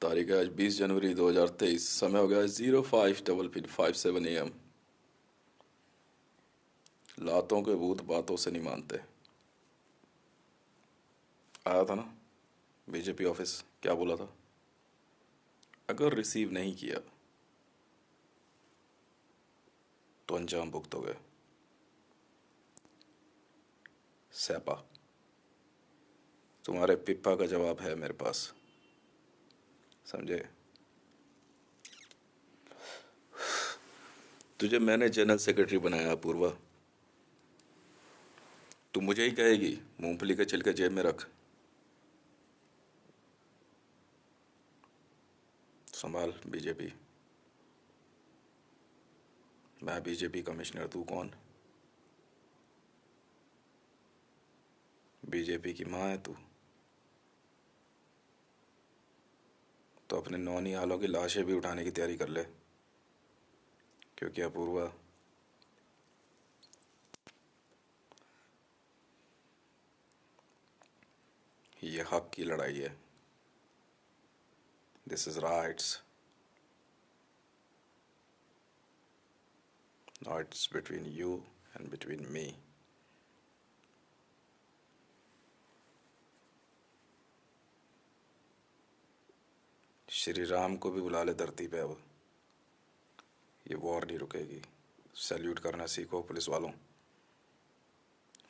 तारीख है आज 20 जनवरी 2023। समय हो गया 05:57 AM। लातों के भूत बातों से नहीं मानते। आया था ना बीजेपी ऑफिस, क्या बोला था? अगर रिसीव नहीं किया तो अंजाम भुगतोगे। सैपा, तुम्हारे पिप्पा का जवाब है मेरे पास, समझे? तुझे मैंने जनरल सेक्रेटरी बनाया अपूर्वा। तू मुझे ही कहेगी मूंगफली के छिलके जेब में रख। संभाल बीजेपी। मैं बीजेपी कमिश्नर, तू कौन? बीजेपी की माँ है तू। तो अपने नौनिहालों की लाशें भी उठाने की तैयारी कर ले, क्योंकि अपूर्वा ये हक की लड़ाई है। This is rights, not it's between you and between me. Shri Ram को भी बुला ले धरती पे अब। ये वॉर नहीं रुकेगी। सैल्यूट करना सीखो पुलिस वालों,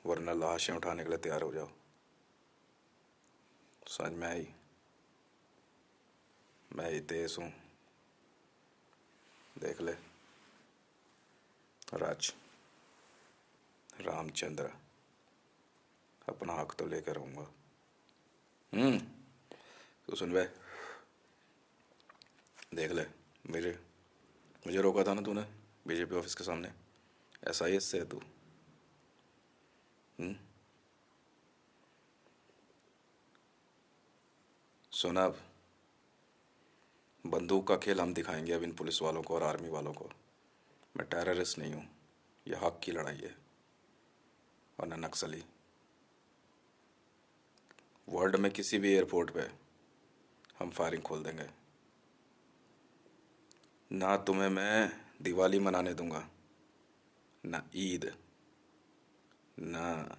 वरना लाशें उठाने के लिए तैयार हो जाओ। समझ में आई? मैं ही देश हूँ, देख ले। राज रामचंद्र, अपना हक तो लेकर रहूंगा। तो सुन बे, देख ले। मुझे मुझे रोका था ना तूने बीजेपी ऑफिस के सामने। SIS से है तू। सुन अब, बंदूक का खेल हम दिखाएंगे अब इन पुलिस वालों को और आर्मी वालों को। मैं टेररिस्ट नहीं हूँ, यह हक की लड़ाई है, और न नक्सली। वर्ल्ड में किसी भी एयरपोर्ट पे हम फायरिंग खोल देंगे। ना तुम्हें मैं दिवाली मनाने दूंगा, ना ईद, ना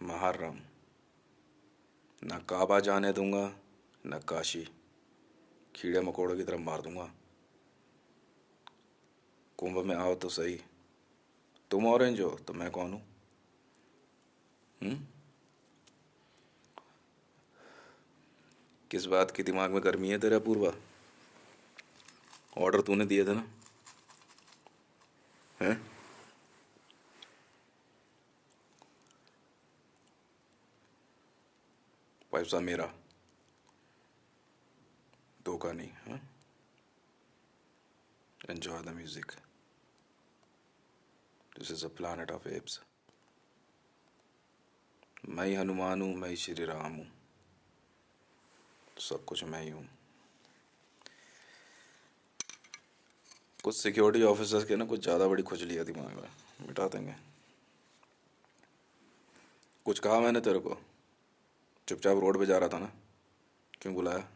मुहर्रम, ना काबा जाने दूंगा, ना काशी। कीड़े मकोड़ों की तरफ मार दूंगा। कुंभ में आओ तो सही। तुम ऑरेंज हो तो मैं कौन हूँ? किस बात की दिमाग में गर्मी है तेरा पूर्वा? ऑर्डर तूने दिए थे ना, हैं? पैसा मेरा, धोखा नहीं। हाँ, enjoy the music. This is a planet of apps. मैं ही हनुमान हूँ, मैं ही श्री राम हूँ, सब कुछ मैं ही हूँ। कुछ सिक्योरिटी ऑफिसर्स के ना कुछ ज़्यादा बड़ी खुजली है दिमाग में, मिटा देंगे। कुछ कहा मैंने तेरे को? चुपचाप रोड पे जा रहा था ना, क्यों बुलाया?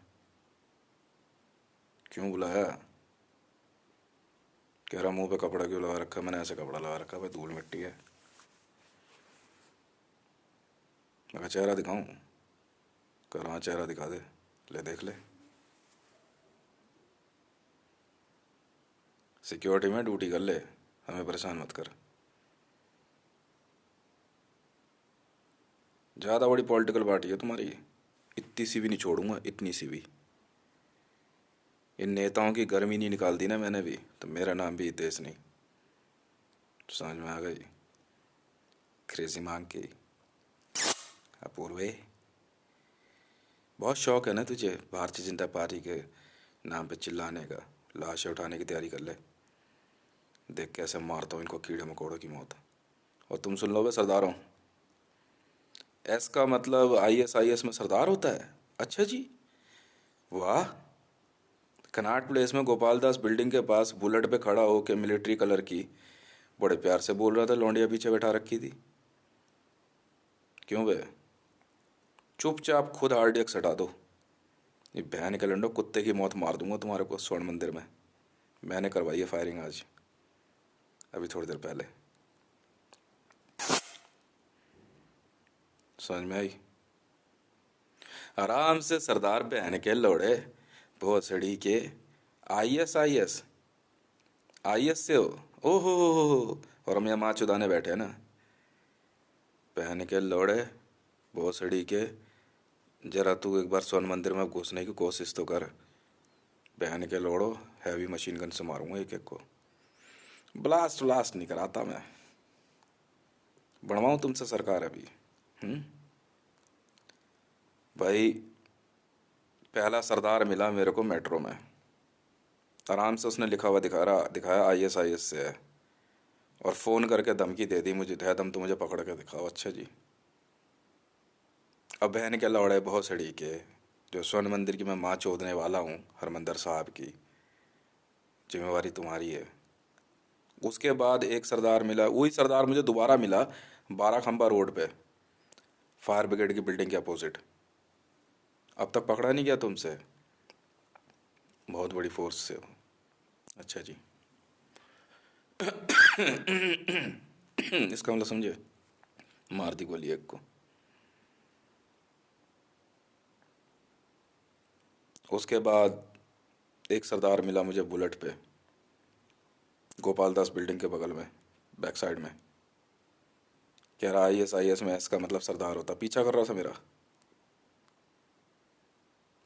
क्यों बुलाया? कह रहा मुंह पे कपड़ा क्यों लगा रखा है? मैंने ऐसे कपड़ा लगा रखा है भाई, धूल मिट्टी है। मैं चेहरा दिखाऊं? कह रहा चेहरा दिखा दे, ले देख ले। सिक्योरिटी में ड्यूटी कर ले, हमें परेशान मत कर। ज़्यादा बड़ी पॉलिटिकल पार्टी है तुम्हारी, इतनी सी भी नहीं छोड़ूंगा, इतनी सी भी। इन नेताओं की गर्मी नहीं निकाल दी ना मैंने भी, तो मेरा नाम भी हितेश नहीं। समझ में आ गई? क्रेजी मांग की अपूर्वे। बहुत शौक है ना तुझे भारतीय जनता पार्टी के नाम पे चिल्लाने का। लाशें उठाने की तैयारी कर ले, देख कैसे मारता हूँ इनको कीड़े मकोड़ों की मौत। और तुम सुन लो बे सरदारों, एस का मतलब ISIS में सरदार होता है? अच्छा जी, वाह। कनाट प्लेस में गोपाल दास बिल्डिंग के पास बुलेट पे खड़ा होके मिलिट्री कलर की बड़े प्यार से बोल रहा था, लौंडिया पीछे बैठा रखी थी। क्यों बे? चुपचाप खुद RDX हटा दो, ये बहन के लंडो, कुत्ते की मौत मार दूंगा तुम्हारे को स्वर्ण मंदिर में। मैंने करवाई है फायरिंग आज, अभी थोड़ी देर पहले। समझ में आई? आराम से सरदार बहन के लौड़े भोसड़ी के। आईएस आईएस से हो? ओहो, और हम यहाँ माँ चुदाने बैठे हैं ना। बहन के लौड़े भोसड़ी के, जरा तू एक बार स्वर्ण मंदिर में घुसने की कोशिश तो कर। बहन के लोड़ो, हैवी मशीन गन से मारूंगा एक एक को। ब्लास्ट ब्लास्ट नहीं कराता मैं, बनवाऊं तुमसे सरकार अभी। हम्म। भाई, पहला सरदार मिला मेरे को मेट्रो में, आराम से उसने लिखा हुआ दिखाया आईएस से है, और फ़ोन करके धमकी दे दी, मुझे है दम तो मुझे पकड़ के दिखाओ। अच्छा जी। अब बहन के लौड़े बहुत सड़ी के, जो स्वर्ण मंदिर की मैं माँ चोदने वाला हूँ, हरमंदर साहब की, जिम्मेवारी तुम्हारी है। उसके बाद एक सरदार मिला, वही सरदार मुझे दोबारा मिला 12 खंबा रोड पे, फायर ब्रिगेड की बिल्डिंग के अपोजिट। अब तक पकड़ा नहीं गया तुमसे, बहुत बड़ी फोर्स से हो। अच्छा जी। इसका मतलब समझे, मार दी गोली एक को। उसके बाद एक सरदार मिला मुझे बुलेट पे, गोपाल दास बिल्डिंग के बगल में, बैक साइड में। कह रहा आईएस में एस का मतलब सरदार होता, पीछा कर रहा था मेरा।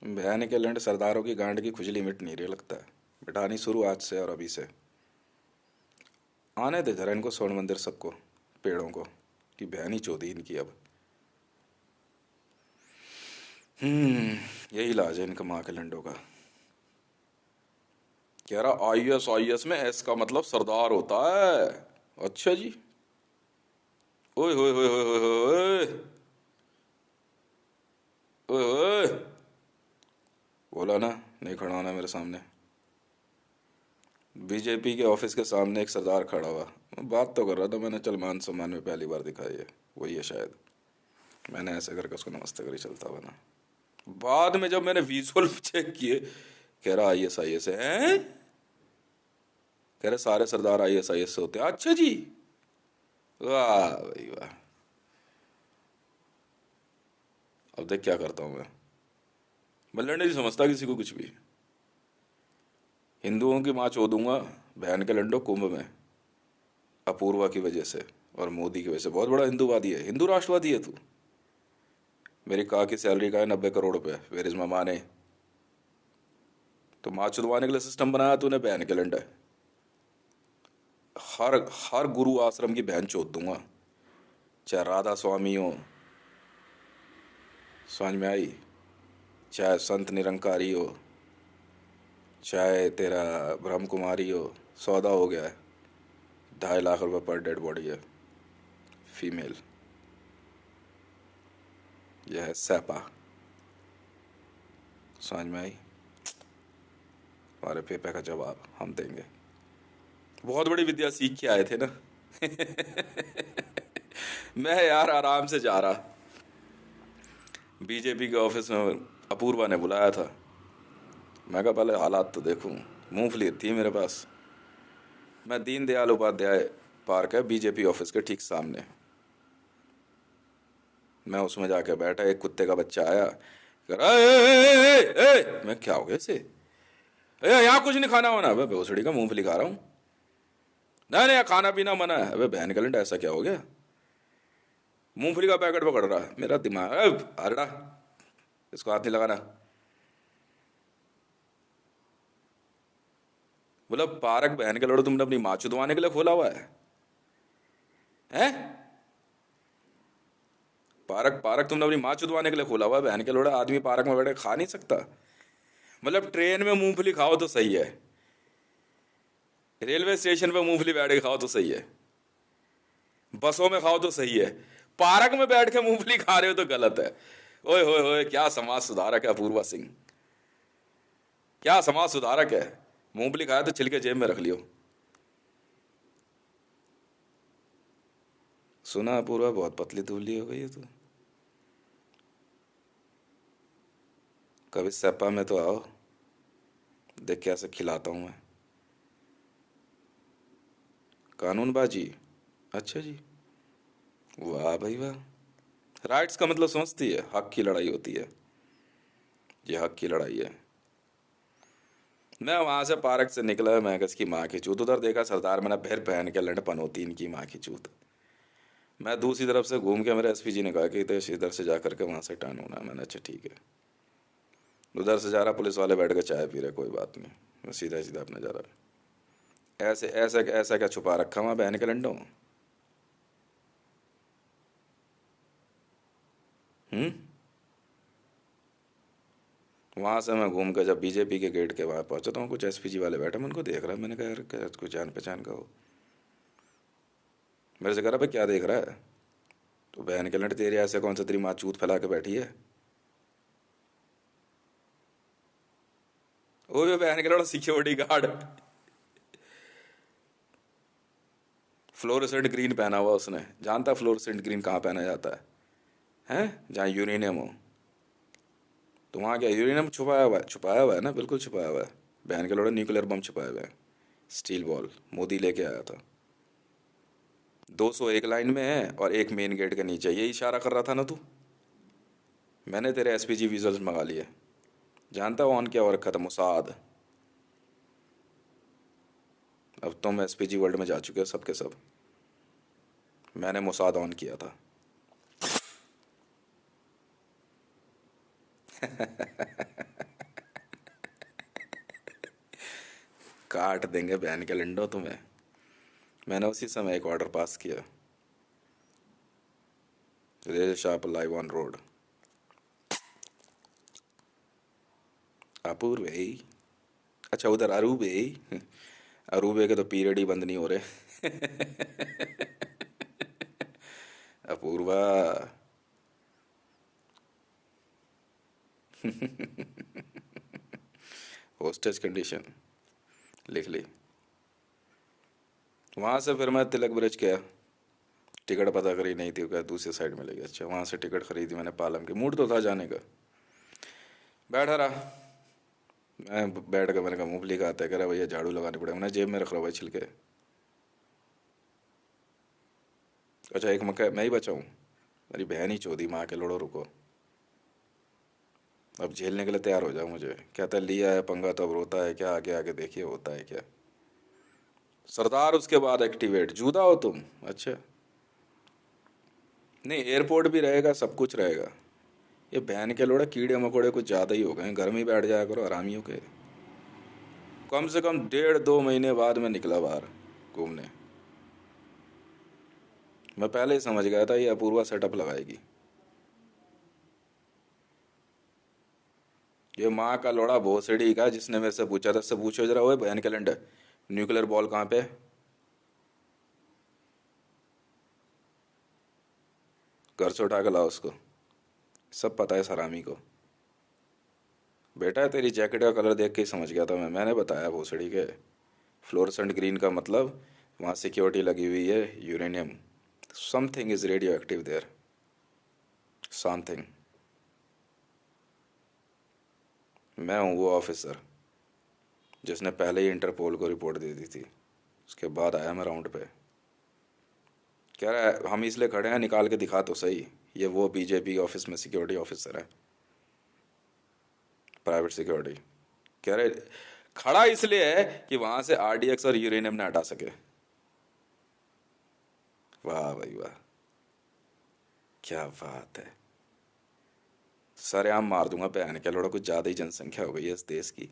बहन के लैंड सरदारों की गांड की खुजली मिट नहीं रही लगता है। बिठानी शुरू आज से और अभी से। आने दे जरा इनको स्वर्ण मंदिर सबको, पेड़ों को, कि बहन ही चौधी इनकी अब। यही इलाज है इनका माँ के लंडों का। कह रहा आईएस में एस का मतलब सरदार होता है। अच्छा जी। ओए होए होए होए होए ओए ओए, बोला ना नहीं खड़ा होना मेरे सामने। बीजेपी के ऑफिस के सामने एक सरदार खड़ा हुआ, बात तो कर रहा था। मैंने चल मान सम्मान में पहली बार दिखाई है, वही है शायद। मैंने ऐसे करके उसको नमस्ते करी चलता हुआ ना। बाद में जब मैंने विजुअल चेक किए, कह रहा आईएस है। कह रहे सारे सरदार आईएस होते हैं। अच्छा जी, वाह भाई वाह। अब देख क्या करता हूँ मैं लड़ने नहीं समझता किसी को कुछ भी। हिंदुओं की माँ चोदूंगा बहन के लंडो कुंभ में, अपूर्वा की वजह से और मोदी की वजह से। बहुत बड़ा हिंदूवादी है, हिंदू राष्ट्रवादी है तू। मेरी कार की सैलरी का है 90 करोड़ रुपए, वेर इज माई माने। तो माँ चुदवाने के लिए सिस्टम बनाया तूने, बहन के लंडे। हर हर गुरु आश्रम की बहन चोद दूंगा, चाहे राधा स्वामी हो, समझ में आई, चाहे संत निरंकारी हो, चाहे तेरा ब्रह्म कुमारी हो। सौदा हो गया है, 2.5 लाख रुपए पर डेड बॉडी है, फीमेल। यह है सैपा। समझ में आई? हमारे पेपर का जवाब हम देंगे। बहुत बड़ी विद्या सीख के आए थे ना। मैं यार आराम से जा रहा, बीजेपी के ऑफिस में अपूर्वा ने बुलाया था। मैं कहा पहले हालात तो देखूं। मूंगफली थी मेरे पास। मैं दीनदयाल उपाध्याय पार्क है बीजेपी ऑफिस के ठीक सामने, मैं उसमें जाके बैठा। एक कुत्ते का बच्चा आया, कह रहा मैं क्या हो गया इसे, यहाँ कुछ नहीं खाना वाना। अबे भोसड़ी का मूंगफली खा रहा हूँ। नहीं नहीं, खाना पीना मना है। अबे बहन कैलेंडर, ऐसा क्या हो गया? मूंगफली का पैकेट पकड़ रहा है। मेरा दिमाग हरड़ा, इसको हाथ नहीं लगाना। बोला पार्क बहन के लड़ो तुमने अपनी माँ चुदवाने के लिए खोला हुआ है? हैं? पार्क पार्क तुमने अपनी माँ चुदवाने के लिए खोला हुआ है? बहन के लोड़ा, आदमी पार्क में बैठे खा नहीं सकता? मतलब ट्रेन में मूंगफली खाओ तो सही है, रेलवे स्टेशन पे मूंगफली बैठ के खाओ तो सही है, बसों में खाओ तो सही है, पार्क में बैठ के मूंगफली खा रहे हो तो गलत है। ओए होए होए, क्या समाज सुधारक है अपूर्वा सिंह, क्या समाज सुधारक है। मूंगफली खाया तो छिलके जेब में रख लियो। सुना अपूर्वा बहुत पतली दुबली हो गई है तू। कभी सपा में तो आओ, देख कैसे खिलाता हूँ मैं। कानूनबाजी? अच्छा जी। वाह भाई वाह। राइट्स का मतलब समझती है, हक की लड़ाई होती है। ये हक की लड़ाई है। मैं वहां से पार्क से निकला, मैं कहा इसकी माँ की चूत, उधर देखा सरदार, मैंने फिर पहन के लंडपन होती इनकी माँ की चूत। मैं दूसरी तरफ से घूम के, मेरे एसपी जी ने कहा कि तो इधर से जा करके वहां से टर्न होना है। मैंने अच्छा ठीक है। उधर से जा रहा, पुलिस वाले बैठ के चाय पी रहे, कोई बात नहीं, मैं सीधा सीधा अपने जा रहा। ऐसे ऐसा ऐसा क्या छुपा रखा वहाँ बहन के लंडों? हम्म। वहां से मैं घूम कर जब बीजेपी के गेट के वहां पहुंचा तो वहाँ कुछ एसपीजी वाले बैठे, मैं उनको देख रहा, मैंने कहा यार क्या कोई जान पहचान का हो। मेरे से कह रहा भाई क्या देख रहा है? तो बहन के लंड तेरे ऐसे कौन सा तेरी माँ चूत फैला के बैठी है? वो भी बहन के लड़ा सिक्योरिटी गार्ड, फ्लोरोसेंट ग्रीन पहना हुआ उसने। जानता फ्लोरोसेंट ग्रीन कहाँ पहना जाता है? जहाँ यूरेनियम हो। तो वहाँ क्या यूरेनियम छुपाया हुआ है? छुपाया हुआ है ना, बिल्कुल छुपाया हुआ है। बहन के लोड़ा न्यूक्लियर बम छुपाया हुआ है, स्टील बॉल मोदी लेके आया था। 200 एक लाइन में है और एक मेन गेट के नीचे, यही इशारा कर रहा था ना तू? मैंने तेरे एसपीजी विजुअल्स मंगा लिए। जानता ऑन क्या हो रखा था? मुसाद। अब तुम एसपीजी वर्ल्ड में जा चुके हो सबके सब। मैंने मुसाद ऑन किया था। काट देंगे बहन के लंडो तुम्हें। मैंने उसी समय एक ऑर्डर पास किया, रेल शाप लाइव ऑन रोड। अपूर्वे। अच्छा उधर अरूबे। अरूबे के तो पीरियड ही बंद नहीं हो रहे। अपूर्वा। होस्टेज कंडीशन लिख ली। वहाँ से फिर मैं तिलक ब्रिज गया, टिकट पता करी, नहीं थी, क्या दूसरी साइड में ले गया। अच्छा वहाँ से टिकट खरीदी मैंने पालम की, मूड तो था जाने का। बैठा रहा मैं, बैठ कर मैंने कहा मूंगफली का आता है, कह रहा भैया झाड़ू लगाने पड़ेगा। मैंने जेब में रख रहा भाई छिलके। अच्छा एक मक्का मैं ही बचाऊँ? मेरी बहन ही चौधी माँ के लोड़ो, रुको। अब झेलने के लिए तैयार हो जाओ मुझे। कहता है लिया है पंगा तो अब रोता है क्या, आगे आगे देखिए होता है क्या। सरदार उसके बाद एक्टिवेट, जूदा हो तुम? अच्छा। नहीं एयरपोर्ट भी रहेगा, सब कुछ रहेगा। ये बहन के लोड़ा कीड़े मकोड़े कुछ ज़्यादा ही हो गए, घर में ही बैठ जाया करो आरामियों के। कम से कम 1.5-2 महीने बाद मैं निकला बाहर घूमने। मैं पहले ही समझ गया था ये अपूर्वा सेटअप लगाएगी। ये माँ का लोड़ा भोसड़ी का, जिसने मेरे से पूछा था, से पूछो जरा, ओए बहन कैलेंडर न्यूक्लियर बॉल कहाँ पे? घर से उठा के लाओ उसको। सब पता है सरामी को। बेटा तेरी जैकेट का कलर देख के ही समझ गया था मैं, मैंने बताया भोसड़ी के। फ्लोरसेंट ग्रीन का मतलब वहाँ सिक्योरिटी लगी हुई है, uranium. Something is radioactive there. Something. मैं हूँ वो ऑफिसर जिसने पहले ही इंटरपोल को रिपोर्ट दे दी थी। उसके बाद आया मैं राउंड पे। कह रहा है हम इसलिए खड़े हैं, निकाल के दिखा तो सही। ये वो बीजेपी ऑफिस में सिक्योरिटी ऑफिसर है, प्राइवेट सिक्योरिटी। कह रहे खड़ा इसलिए है कि वहां से आरडीएक्स और यूरेनियम ना हटा सके। वाह भाई वाह, क्या बात है। सरेआम मार दूंगा बहन के लोड़ा, कुछ ज्यादा ही जनसंख्या हो गई है इस देश की।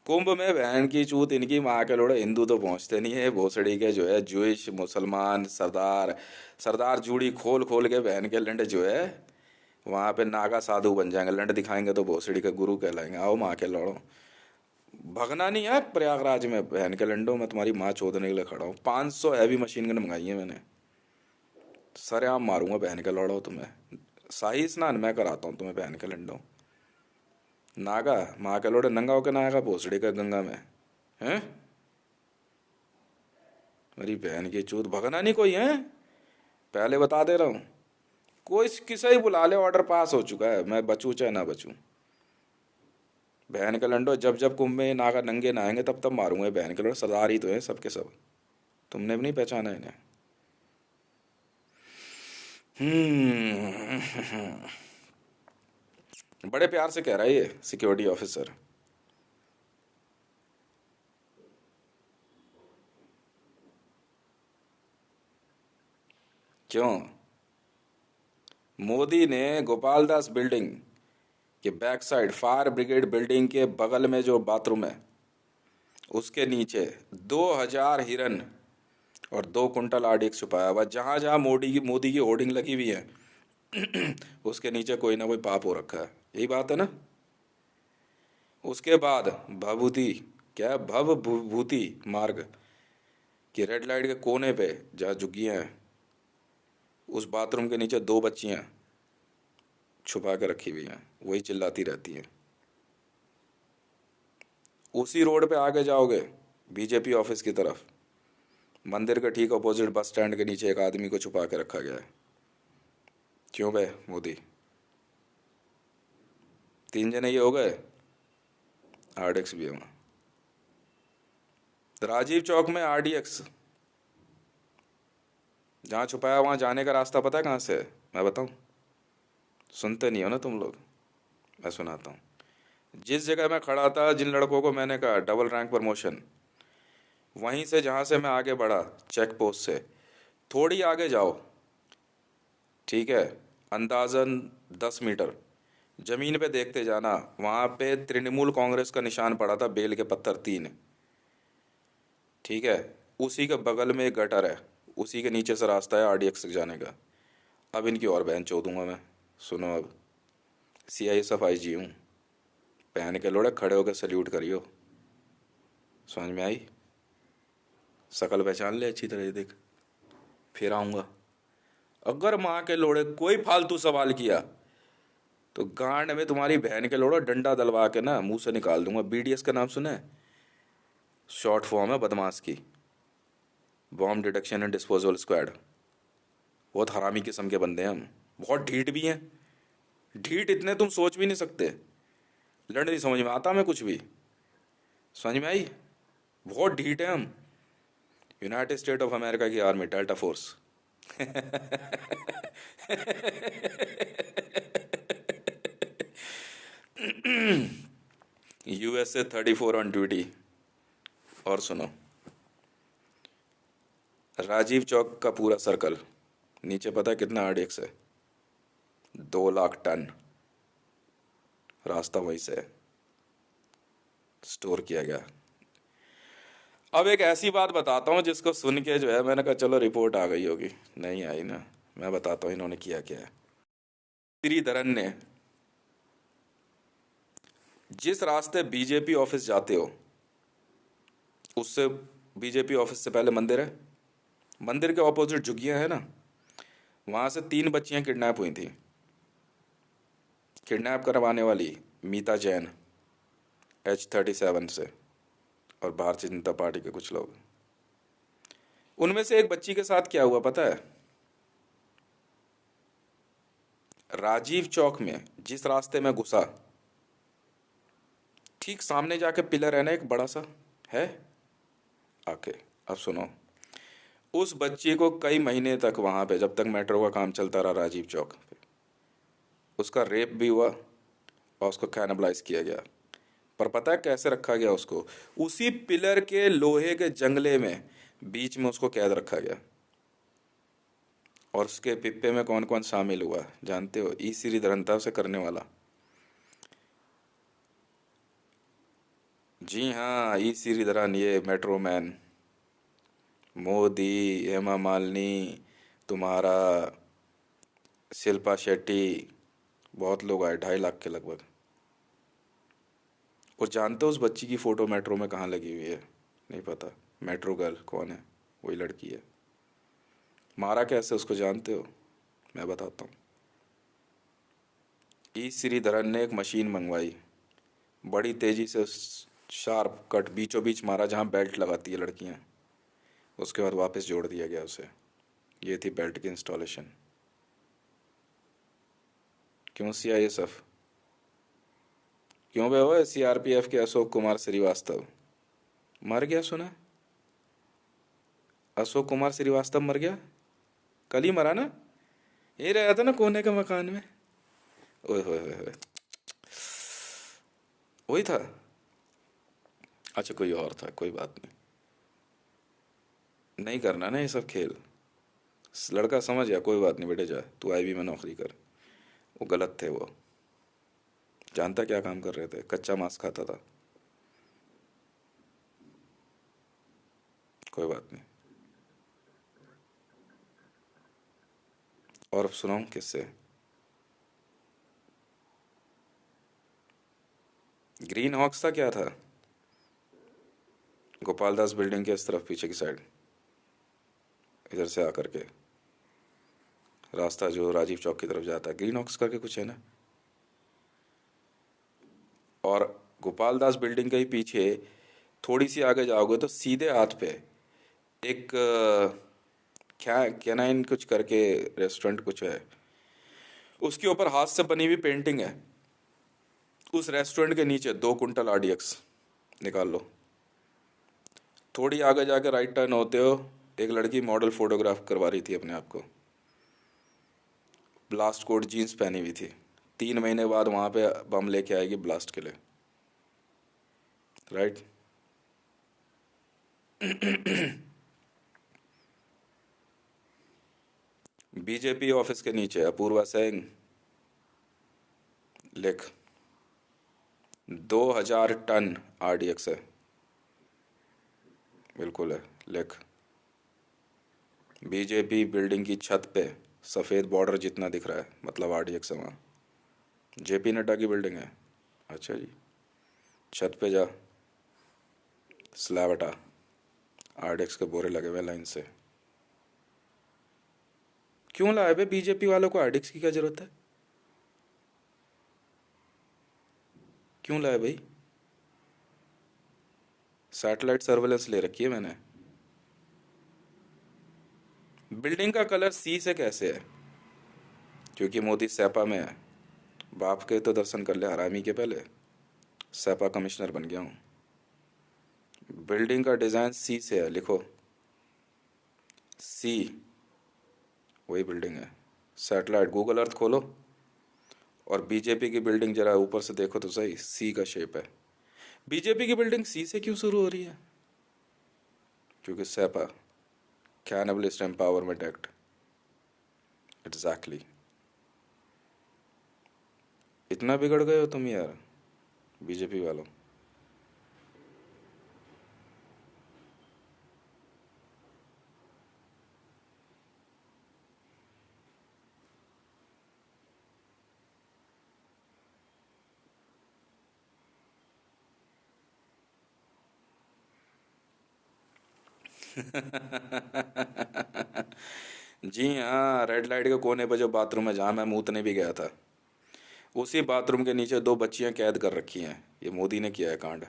कुंभ में बहन की चूत इनकी माँ के लोड़े, हिंदू तो पहुंचते नहीं है भोसड़ी के जो है, जूश मुसलमान सरदार। सरदार जूड़ी खोल खोल के बहन के लंड जो है वहां पे नागा साधु बन जाएंगे, लंड दिखाएंगे तो भोसड़ी के गुरु कहलाएंगे। आओ माँ के लोड़ो, भगना नहीं है प्रयागराज में बहन के लंडो, मैं तुम्हारी माँ चोदने के लिए खड़ा हूँ। 500 हैवी मशीन गन मंगाई है मैंने। सरेआम मारूंगा बहन के लौड़ो तुम्हें। शाही स्नान मैं कराता हूँ तुम्हें बहन के लंडो। नागा माँ के लोड़े नंगा होके नहाएगा भोसड़ी का गंगा में? हैं? मेरी बहन की चूत, भगना नहीं कोई है, पहले बता दे रहा हूँ। कोई किसे ही बुला ले, ऑर्डर पास हो चुका है, मैं बचूं चाहे ना बचूं। बहन का लंडो, जब जब कुंभ में नागा नंगे नहाएंगे तब तब मारूंगा बहन के लंडो। सरदार ही तो है सबके सब। तुमने भी नहीं पहचाना इन्हें? बड़े प्यार से कह रहा है ये सिक्योरिटी ऑफिसर। क्यों? मोदी ने गोपाल दास बिल्डिंग के back side, fire brigade building के बगल में जो बाथरूम है उसके नीचे 2,000 हिरन और 2 कुंटल आरडीएक्स छुपाया हुआ। जहां जहां मोदी की होर्डिंग लगी हुई है उसके नीचे कोई ना कोई पाप हो रखा है। यही बात है ना। उसके बाद भभूति, क्या है, भवभूति मार्ग की रेड लाइट के कोने पे जहाँ झुग्गियाँ हैं, उस बाथरूम के नीचे 2 बच्चियाँ छुपा के रखी हुई हैं, वही चिल्लाती रहती हैं। उसी रोड पे आगे जाओगे बीजेपी ऑफिस की तरफ, मंदिर के ठीक अपोजिट बस स्टैंड के नीचे एक आदमी को छुपा के रखा गया है। क्यों बे मोदी? 3 जने ये हो गए, आरडीएक्स भी है वहाँ। राजीव चौक में आरडीएक्स जहाँ छुपाया, वहाँ जाने का रास्ता पता है कहाँ से है? मैं बताऊँ? सुनते नहीं हो ना तुम लोग, मैं सुनाता हूँ। जिस जगह मैं खड़ा था, जिन लड़कों को मैंने कहा डबल रैंक प्रमोशन, वहीं से जहाँ से मैं आगे बढ़ा चेक पोस्ट से थोड़ी आगे जाओ, ठीक है, अंदाजन 10 मीटर जमीन पे देखते जाना, वहाँ पे तृणमूल कांग्रेस का निशान पड़ा था, बेल के पत्थर 3, ठीक है। उसी के बगल में एक गटर है, उसी के नीचे से रास्ता है आरडीएक्स तक जाने का। अब इनकी और बहन चो दूंगा मैं। सुनो, अब सीआईएसएफ आईजी हूँ। पहन के लोड़े खड़े होकर सल्यूट करियो। समझ में आई? शकल पहचान ले अच्छी तरह, देख फिर आऊँगा। अगर माँ के लोड़े कोई फालतू सवाल किया तो गांड में तुम्हारी बहन के लोड़ा डंडा दलवा के ना मुंह से निकाल दूंगा। बीडीएस का नाम सुना है? शॉर्ट फॉर्म है बदमाश की, bomb detection and disposal squad. बहुत हरामी किस्म के बंदे हैं हम, बहुत ढीठ भी हैं। ढीठ इतने तुम सोच भी नहीं सकते। लड़ नहीं समझ में आता हमें कुछ भी। समझ में आई? बहुत ढीठ है हम। यूनाइटेड स्टेट ऑफ अमेरिका की army, delta force. USA 34 on duty. और सुनो, राजीव चौक का पूरा सर्कल नीचे पता है कितना आरडीएक्स है? 2 लाख टन रास्ता वहीं से स्टोर किया गया। अब एक ऐसी बात बताता हूँ जिसको सुन के जो है मैंने कहा चलो रिपोर्ट आ गई होगी, नहीं आई ना। मैं बताता हूँ इन्होंने किया क्या है। श्रीधरन ने, जिस रास्ते बीजेपी ऑफिस जाते हो उससे, बीजेपी ऑफिस से पहले मंदिर है, मंदिर के ऑपोजिट झुग्गियां है ना, वहां से 3 बच्चियां किडनैप हुई थी। किडनैप करवाने वाली मीता जैन H37 से, और भारतीय जनता पार्टी के कुछ लोग। उनमें से एक बच्ची के साथ क्या हुआ पता है? राजीव चौक में जिस रास्ते में घुसा, ठीक सामने जाके पिलर है ना एक बड़ा सा, है आके, अब सुनो, उस बच्ची को कई महीने तक वहां पे, जब तक मेट्रो का काम चलता रहा राजीव चौक पे, उसका रेप भी हुआ और उसको कैनबलाइज किया गया। पर पता है कैसे रखा गया उसको? उसी पिलर के लोहे के जंगले में बीच में उसको कैद रखा गया। और उसके पिप्पे में कौन कौन शामिल हुआ जानते हो? ई श्रीधरन था उसे करने वाला। जी हाँ, ई श्रीधरन, ये मेट्रो मैन, मोदी, हेमा मालिनी, तुम्हारा शिल्पा शेट्टी, बहुत लोग आए, 2.5 लाख के लगभग। और जानते हो उस बच्ची की फ़ोटो मेट्रो में कहाँ लगी हुई है? नहीं पता? मेट्रो गर्ल कौन है? वही लड़की है। मारा कैसे उसको जानते हो? मैं बताता हूँ। ई श्रीधरन ने एक मशीन मंगवाई, बड़ी तेज़ी से शार्प कट बीचों बीच मारा जहाँ बेल्ट लगाती है लड़कियाँ। उसके बाद वापस जोड़ दिया गया उसे। ये थी बेल्ट की इंस्टॉलेशन। क्यों सीआईएसएफ? क्यों बे? वो सीआरपीएफ के अशोक कुमार श्रीवास्तव मर गया सुना? अशोक कुमार श्रीवास्तव मर गया। कल ही मरा ना? ये रहा था ना कोने के मकान में। ओए होए होए होए। वही था। अच्छा कोई और था, कोई बात नहीं। नहीं करना ना ये सब खेल। लड़का समझ गया, कोई बात नहीं बेटे, जा तू आईबी में नौकरी कर। वो गलत थे वो। जानता क्या काम कर रहे थे? कच्चा मांस खाता था। कोई बात नहीं। और सुनाऊं किससे? ग्रीन हॉक्स था क्या था? गोपाल दास बिल्डिंग के इस तरफ पीछे की साइड, इधर से आकर के रास्ता जो राजीव चौक की तरफ जाता है, ग्रीन हॉक्स करके कुछ है ना। और गोपाल दास बिल्डिंग के ही पीछे थोड़ी सी आगे जाओगे तो सीधे हाथ पे एक क्या कैनाइन कुछ करके रेस्टोरेंट कुछ है, उसके ऊपर हाथ से बनी हुई पेंटिंग है। उस रेस्टोरेंट के नीचे 2 कुंटल आरडीएक्स निकाल लो। थोड़ी आगे जाके राइट टर्न होते हो, एक लड़की मॉडल फोटोग्राफ करवा रही थी अपने आप को। ब्लास्ट कोट जीन्स पहनी हुई थी। 3 महीने बाद वहां पे बम लेके आएगी ब्लास्ट के लिए। राइट। बीजेपी ऑफिस के नीचे अपूर्वा सिंह लिख। 2000 टन आरडीएक्स है। बिल्कुल है, लिख। बीजेपी बिल्डिंग की छत पे सफ़ेद बॉर्डर जितना दिख रहा है, मतलब आरडीएक्स है वहाँ। जेपी नड्डा की बिल्डिंग है। अच्छा जी। छत पे जा, स्लैब हटा, आरडीएक्स के बोरे लगे हुए लाइन से। क्यों लाए बे? बीजेपी वालों को आरडीएक्स की क्या जरूरत है? क्यों लाए भाई? सैटेलाइट सर्वेलेंस ले रखी है मैंने। बिल्डिंग का कलर सी से कैसे है? क्योंकि मोदी सैपा में है। बाप के तो दर्शन कर ले हरामी के पहले। सैपा कमिश्नर बन गया हूँ। बिल्डिंग का डिज़ाइन सी से है, लिखो। सी, वही बिल्डिंग है। सैटेलाइट गूगल अर्थ खोलो और बीजेपी की बिल्डिंग जरा ऊपर से देखो तो सही, सी का शेप है। बीजेपी की बिल्डिंग सी से क्यों शुरू हो रही है? क्योंकि सैपा, कैनबलिस्ट एम्पावरमेंट एक्ट। एग्जैक्टली। इतना बिगड़ गए हो तुम यार, बीजेपी वालों। जी हाँ, रेड लाइट के कोने पर जो बाथरूम है जहाँ मैं मूतने भी गया था, उसी बाथरूम के नीचे 2 बच्चियां कैद कर रखी हैं। ये मोदी ने किया है कांड।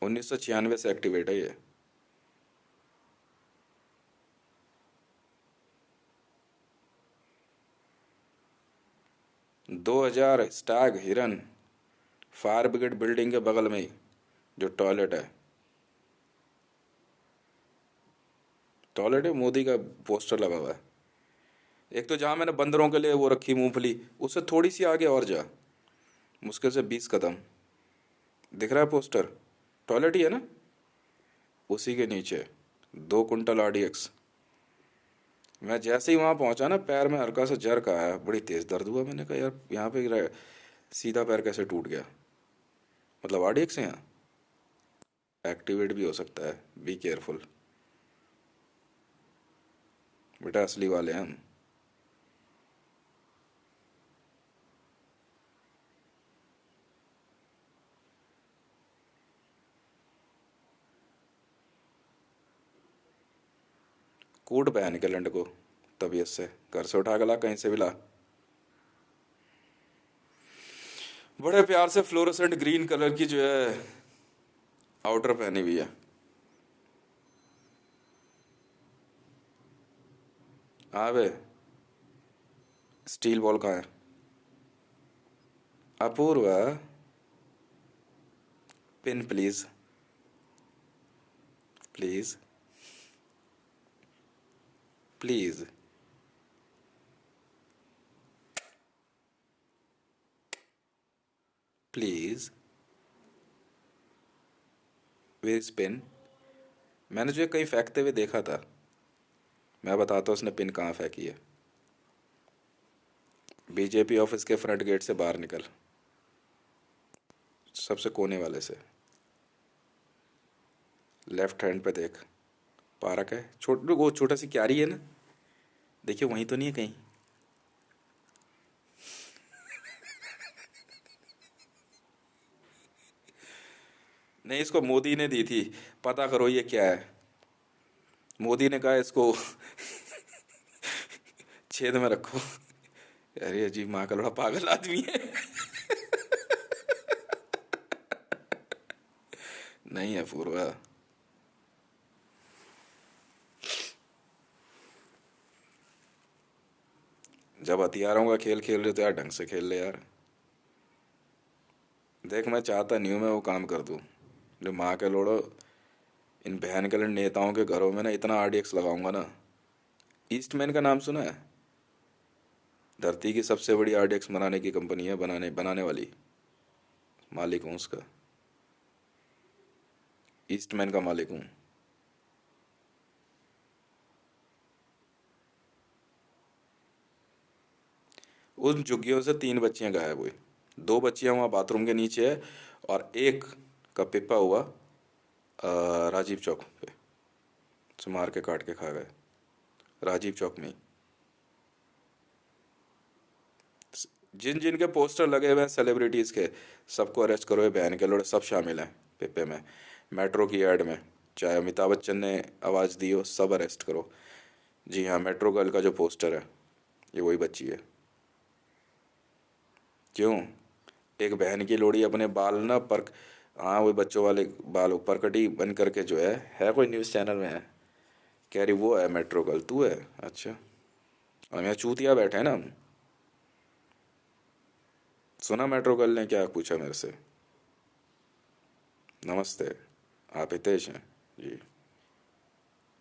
1996 से एक्टिवेट है ये। 2000 स्टैग हिरन, फायर ब्रिगेड बिल्डिंग के बगल में ही जो टॉयलेट है। टॉयलेट है, मोदी का पोस्टर लगा हुआ है। एक तो जहाँ मैंने बंदरों के लिए वो रखी मूंगफली, उससे थोड़ी सी आगे और जा, मुश्किल से 20 कदम, दिख रहा है पोस्टर? टॉयलेट ही है ना? उसी के नीचे 2 कुंटल आरडीएक्स। मैं जैसे ही वहां पहुंचा ना, पैर में हल्का सा जर्क आया, बड़ी तेज दर्द हुआ। मैंने कहा यार यहाँ पे सीधा पैर कैसे टूट गया? मतलब आरडीएक्स है यहाँ। एक्टिवेट भी हो सकता है, बी केयरफुल बेटा, असली वाले हैं हम। कूट पहन के लंड को तबीयत से, घर से उठा के ला, कहीं से भी ला। बड़े प्यार से फ्लोरोसेंट ग्रीन कलर की जो है आउटर पहनी हुई है। हाँ बे, स्टील बॉल कहाँ है? Apurva, pin please, please, please. Please, where is pin? मैंने जो कहीं फेंकते हुए देखा था। मैं बताता हूँ उसने पिन कहाँ फेंकी है। बीजेपी ऑफिस के फ्रंट गेट से बाहर निकल, सबसे कोने वाले से, लेफ्ट हैंड पे देख, पार्क है, वो छोटा सी क्यारी है ना, देखिए वहीं तो नहीं है कहीं? नहीं, इसको मोदी ने दी थी, पता करो ये क्या है। मोदी ने कहा इसको छेद में रखो। अरे अजीब, माँ का लड़ा पागल आदमी है। नहीं है पूर्वा। जब हथियारों का खेल खेल रहे हो तो यार ढंग से खेल ले यार। देख, मैं चाहता नहीं हूँ मैं वो काम कर दूँ, जो माँ के लोड़ो, इन बहन के नेताओं के घरों में ना इतना आरडीएक्स लगाऊंगा ना। ईस्टमैन का नाम सुना है? धरती की सबसे बड़ी आरडीएक्स बनाने की कंपनी है, बनाने बनाने वाली। मालिक हूँ उसका, ईस्टमैन का मालिक हूँ। उन झुग्गियों से 3 बच्चियां गायब हुई। 2 बच्चियां वहाँ बाथरूम के नीचे है, और एक का पिप्पा हुआ राजीव चौक पे, से मार के काट के खा गए, राजीव चौक में ही। जिन जिन के पोस्टर लगे हुए हैं सेलिब्रिटीज़ के, सबको अरेस्ट करो, ये बहन के लोड़े सब शामिल हैं पिप्पे में। मेट्रो की ऐड में चाहे अमिताभ बच्चन ने आवाज़ दी हो, सब अरेस्ट करो। जी हाँ, मेट्रो गर्ल का जो पोस्टर है, ये वही बच्ची है। क्यों? एक बहन की लोड़ी अपने बाल ना पर, हाँ वही बच्चों वाले बाल ऊपर कटी बन करके जो है कोई न्यूज़ चैनल में है, कह रही वो है मेट्रो गर्ल, तू है? अच्छा, हम यहाँ चूतिया बैठे हैं ना हम। सुना मेट्रो गर्ल ने क्या पूछा मेरे से? नमस्ते, आप हितेश हैं? जी।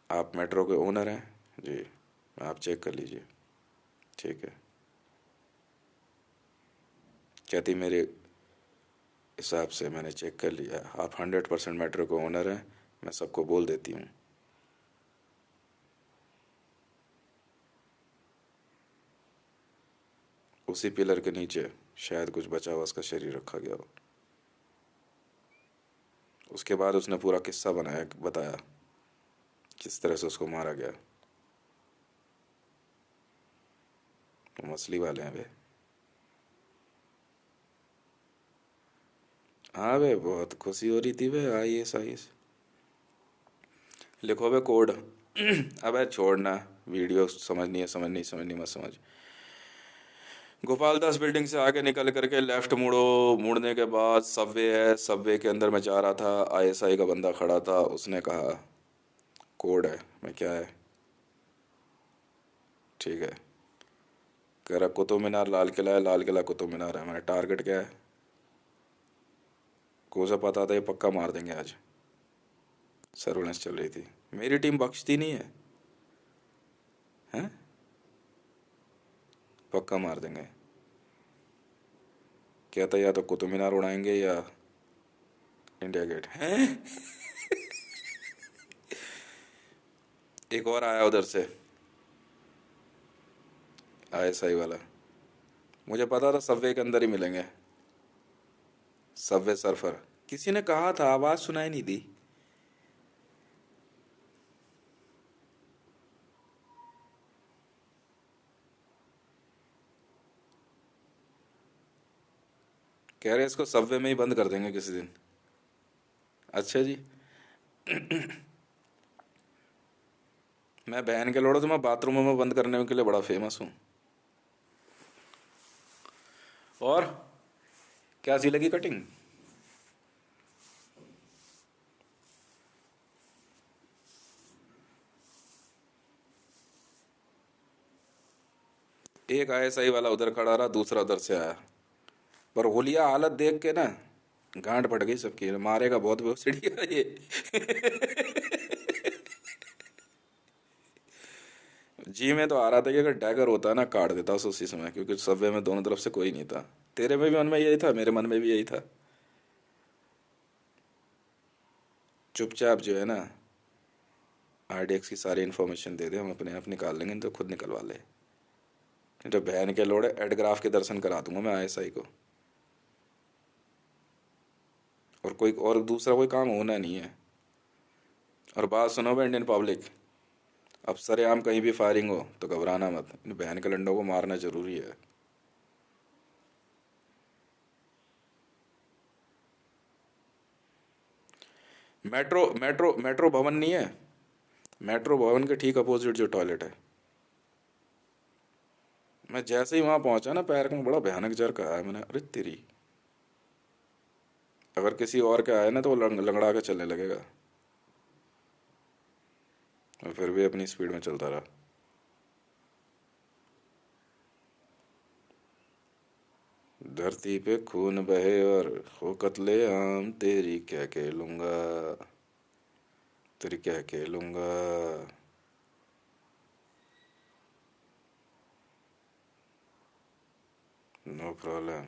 आप मेट्रो के ओनर हैं? जी। आप चेक कर लीजिए। ठीक है। कहती मेरे हिसाब से मैंने चेक कर लिया, आप 100% मेट्रो के ओनर हैं, मैं सबको बोल देती हूँ। उसी पिलर के नीचे शायद कुछ बचा हुआ उसका शरीर रखा गया हो। उसके बाद उसने पूरा किस्सा बनाया, बताया किस तरह से उसको मारा गया। वो मछली वाले हैं वे। हाँ वे, बहुत खुशी हो रही थी वे, आईएएस। लिखो वे कोड। अबे छोड़ना, वीडियो समझनी है, समझनी मत समझ। गोपाल दास बिल्डिंग से आगे निकल करके लेफ्ट मुड़ो, मुड़ने के बाद सबवे है, सबवे के अंदर मैं जा रहा था, आईएसआई का बंदा खड़ा था, उसने कहा कोड है। मैं क्या है? ठीक है। कह रहा कुतुब मीनार लाल किला है, लाल किला कुतुब मीनार है। मैंने टारगेट क्या है? को सा पता था ये पक्का मार देंगे आज। सर्वेलेंस चल रही थी, मेरी टीम बख्शती नहीं है, हैं? पक्का मार देंगे। क्या था, या तो कुतुब मीनार उड़ाएंगे या इंडिया गेट हैं। एक और आया उधर से, आईएसआई वाला। मुझे पता था सबवे के अंदर ही मिलेंगे, सबवे सर्फर। किसी ने कहा था, आवाज सुनाई नहीं दी। कह रहे इसको सबवे में ही बंद कर देंगे किसी दिन। अच्छा जी। मैं बहन के लोड़ो तो मैं बाथरूमों में बंद करने के लिए बड़ा फेमस हूँ। और क्या सी लगी कटिंग? एक आईएसआई वाला उधर खड़ा रहा, दूसरा उधर से आया, पर होलिया हालत देख के ना गांड फट गई सबकी, मारेगा बहुत बेवसीढ़ी है ये। जी में तो आ रहा था कि अगर डैगर होता ना काट देता उसी समय, क्योंकि सबवे में दोनों तरफ से कोई नहीं था। तेरे में भी मन में यही था, मेरे मन में भी यही था। चुपचाप जो है ना आरडीएक्स की सारी इन्फॉर्मेशन दे दे, हम अपने आप निकाल लेंगे, नहीं तो खुद निकलवा ले। नहीं तो बहन के लोड़े एडग्राफ के दर्शन करा दूंगा मैं आईएसआई को। और कोई और दूसरा कोई काम होना नहीं है। और बात सुनो बे इंडियन पब्लिक, अब सरेआम कहीं भी फायरिंग हो तो घबराना मत, इन बहन के लंडों को मारना जरूरी है। मेट्रो मेट्रो मेट्रो भवन नहीं है, मेट्रो भवन के ठीक अपोजिट जो टॉयलेट है। मैं जैसे ही वहां पहुंचा ना, पैर का बड़ा भयानक जर्क आया, मैंने अरे तेरी। अगर किसी और के आए ना तो वो लंगड़ा के चलने लगेगा। और फिर भी अपनी स्पीड में चलता रहा। धरती पे खून बहे और हो कत्ले आम, तेरी क्या कह लूंगा, तेरी क्या कह लूंगा। No problem.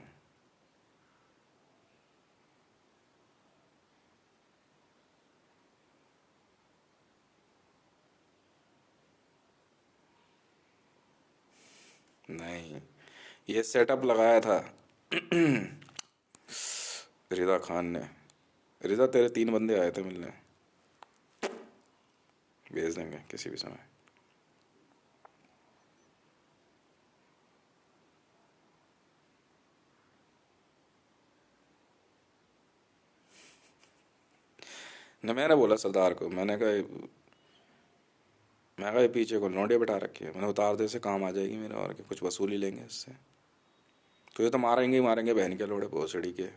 नहीं, ये सेटअप लगाया था रिदा खान ने। रिदा तेरे 3 बंदे आए थे मिलने, भेज देंगे किसी भी समय। न मैंने बोला सरदार को, मैं कहा ये पीछे को लौंडे बैठा रखी है, मैंने उतार दे से काम आ जाएगी मेरे, और के कुछ वसूली लेंगे इससे। तो ये तो मारेंगे ही मारेंगे बहन के लोड़े भोसड़ी के।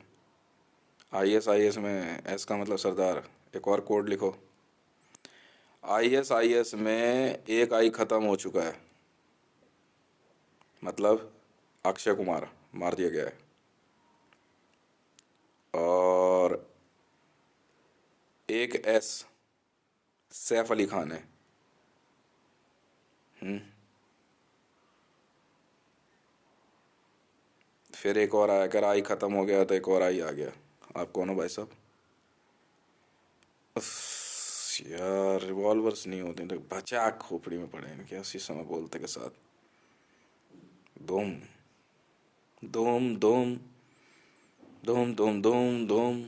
आईएस में एस का मतलब सरदार। एक और कोड लिखो, आईएस में एक आई खत्म हो चुका है, मतलब अक्षय कुमार मार दिया गया है। और एक एस सैफ अली खान है। फिर एक और आया, अगर आई खत्म हो गया तो एक और आई आ गया। आप कौन हो भाई साहब? यार रिवॉल्वर्स नहीं होते तो बचा खोपड़ी में पड़े इनके, उसी समय बोलते के साथ धूम धूम धूम धूम धूम धूम धूम।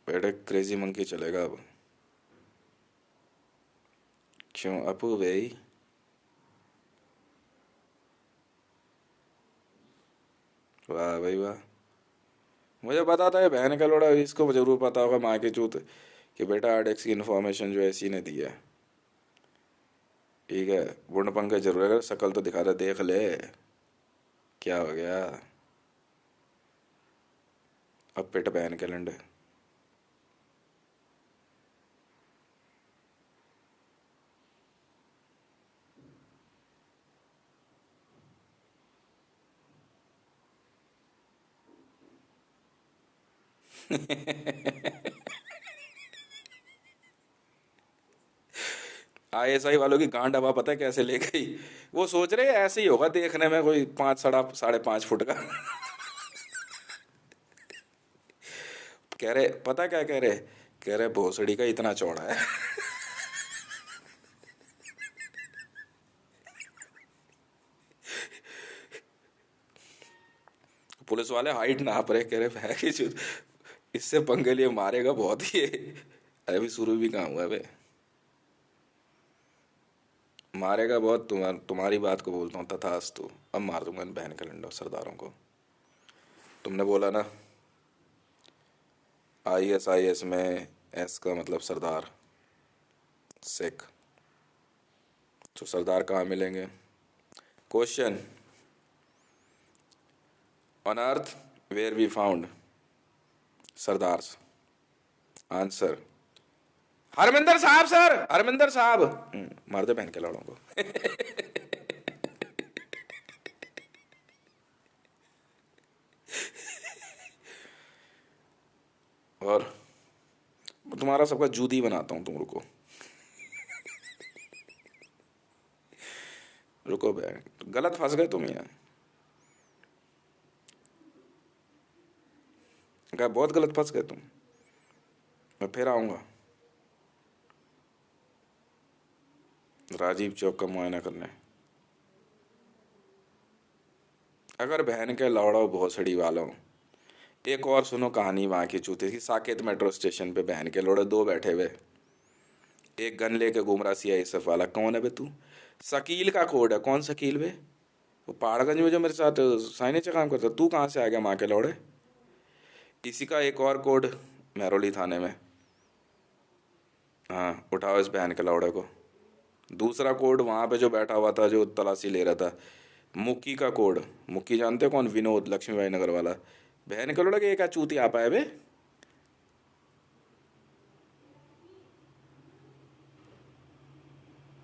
बेटे क्रेजी मंकी चलेगा अब। क्यों अपू भाई? वाह भाई वाह। मुझे पता था ये बहन का लोड़ा, इसको जरूर पता होगा माँ की चूत कि बेटा आरडेक्स की इन्फॉर्मेशन जो है इसी ने दी है। ठीक है, वुड पंकज जरूर है, शक्ल तो दिखा रहा, देख ले क्या हो गया। अब पिट बहन के लंडे। आईएसआई वालों की गांड हवा पता है कैसे ले गई? वो सोच रहे हैं ऐसे ही होगा देखने में, कोई 5 साढ़े 5 फुट का। कह रहे पता क्या कह रहे, कह रहे भोसड़ी का इतना चौड़ा है। पुलिस वाले हाइट नाप रहे, कह रहे है कि इससे पंगे लिए मारेगा बहुत ही है। अभी शुरू भी कहाँ हुआ है बे? मारेगा बहुत, तुम्हारी बात को बोलता हूँ तथास्तु। अब मार दूंगा इन बहन के लंडो सरदारों को। तुमने बोला ना आईएस में एस का मतलब सरदार, सिख। तो सरदार कहाँ मिलेंगे? Question, on earth where we found sardars? Answer, Harmandir Sahib sir, Harminder साहब। मार दे बहन के लड़ों को। और तुम्हारा सबका जूदी बनाता हूँ, तुम रुको। रुको बे, गलत फंस गए तुम यहाँ। क्या बहुत गलत फंस गए तुम। मैं फिर आऊँगा राजीव चौक का मुआयना करने। अगर बहन के लौड़ो भोसड़ी वालों, एक और सुनो कहानी वहाँ की चूती की। साकेत मेट्रो स्टेशन पे बहन के लोड़े दो बैठे हुए, एक गन लेके घूम रहा सीआईएसएफ वाला। कौन है बे तू? शकील का कोड है। कौन शकील बे? वो पहाड़गंज में जो मेरे साथ साइनेज का काम करता। तू कहाँ से आ गया माँ के लौड़े? इसी का एक और कोड महरौली थाने में। हाँ, उठाओ इस बहन के लौड़े को। दूसरा कोड वहाँ पे जो बैठा हुआ था, जो तलाशी ले रहा था, मुक्की का कोड। मुक्की जानते हो कौन? विनोद, लक्ष्मीबाई नगर वाला। बहन के लौड़े के एक चूती आ पाए बे।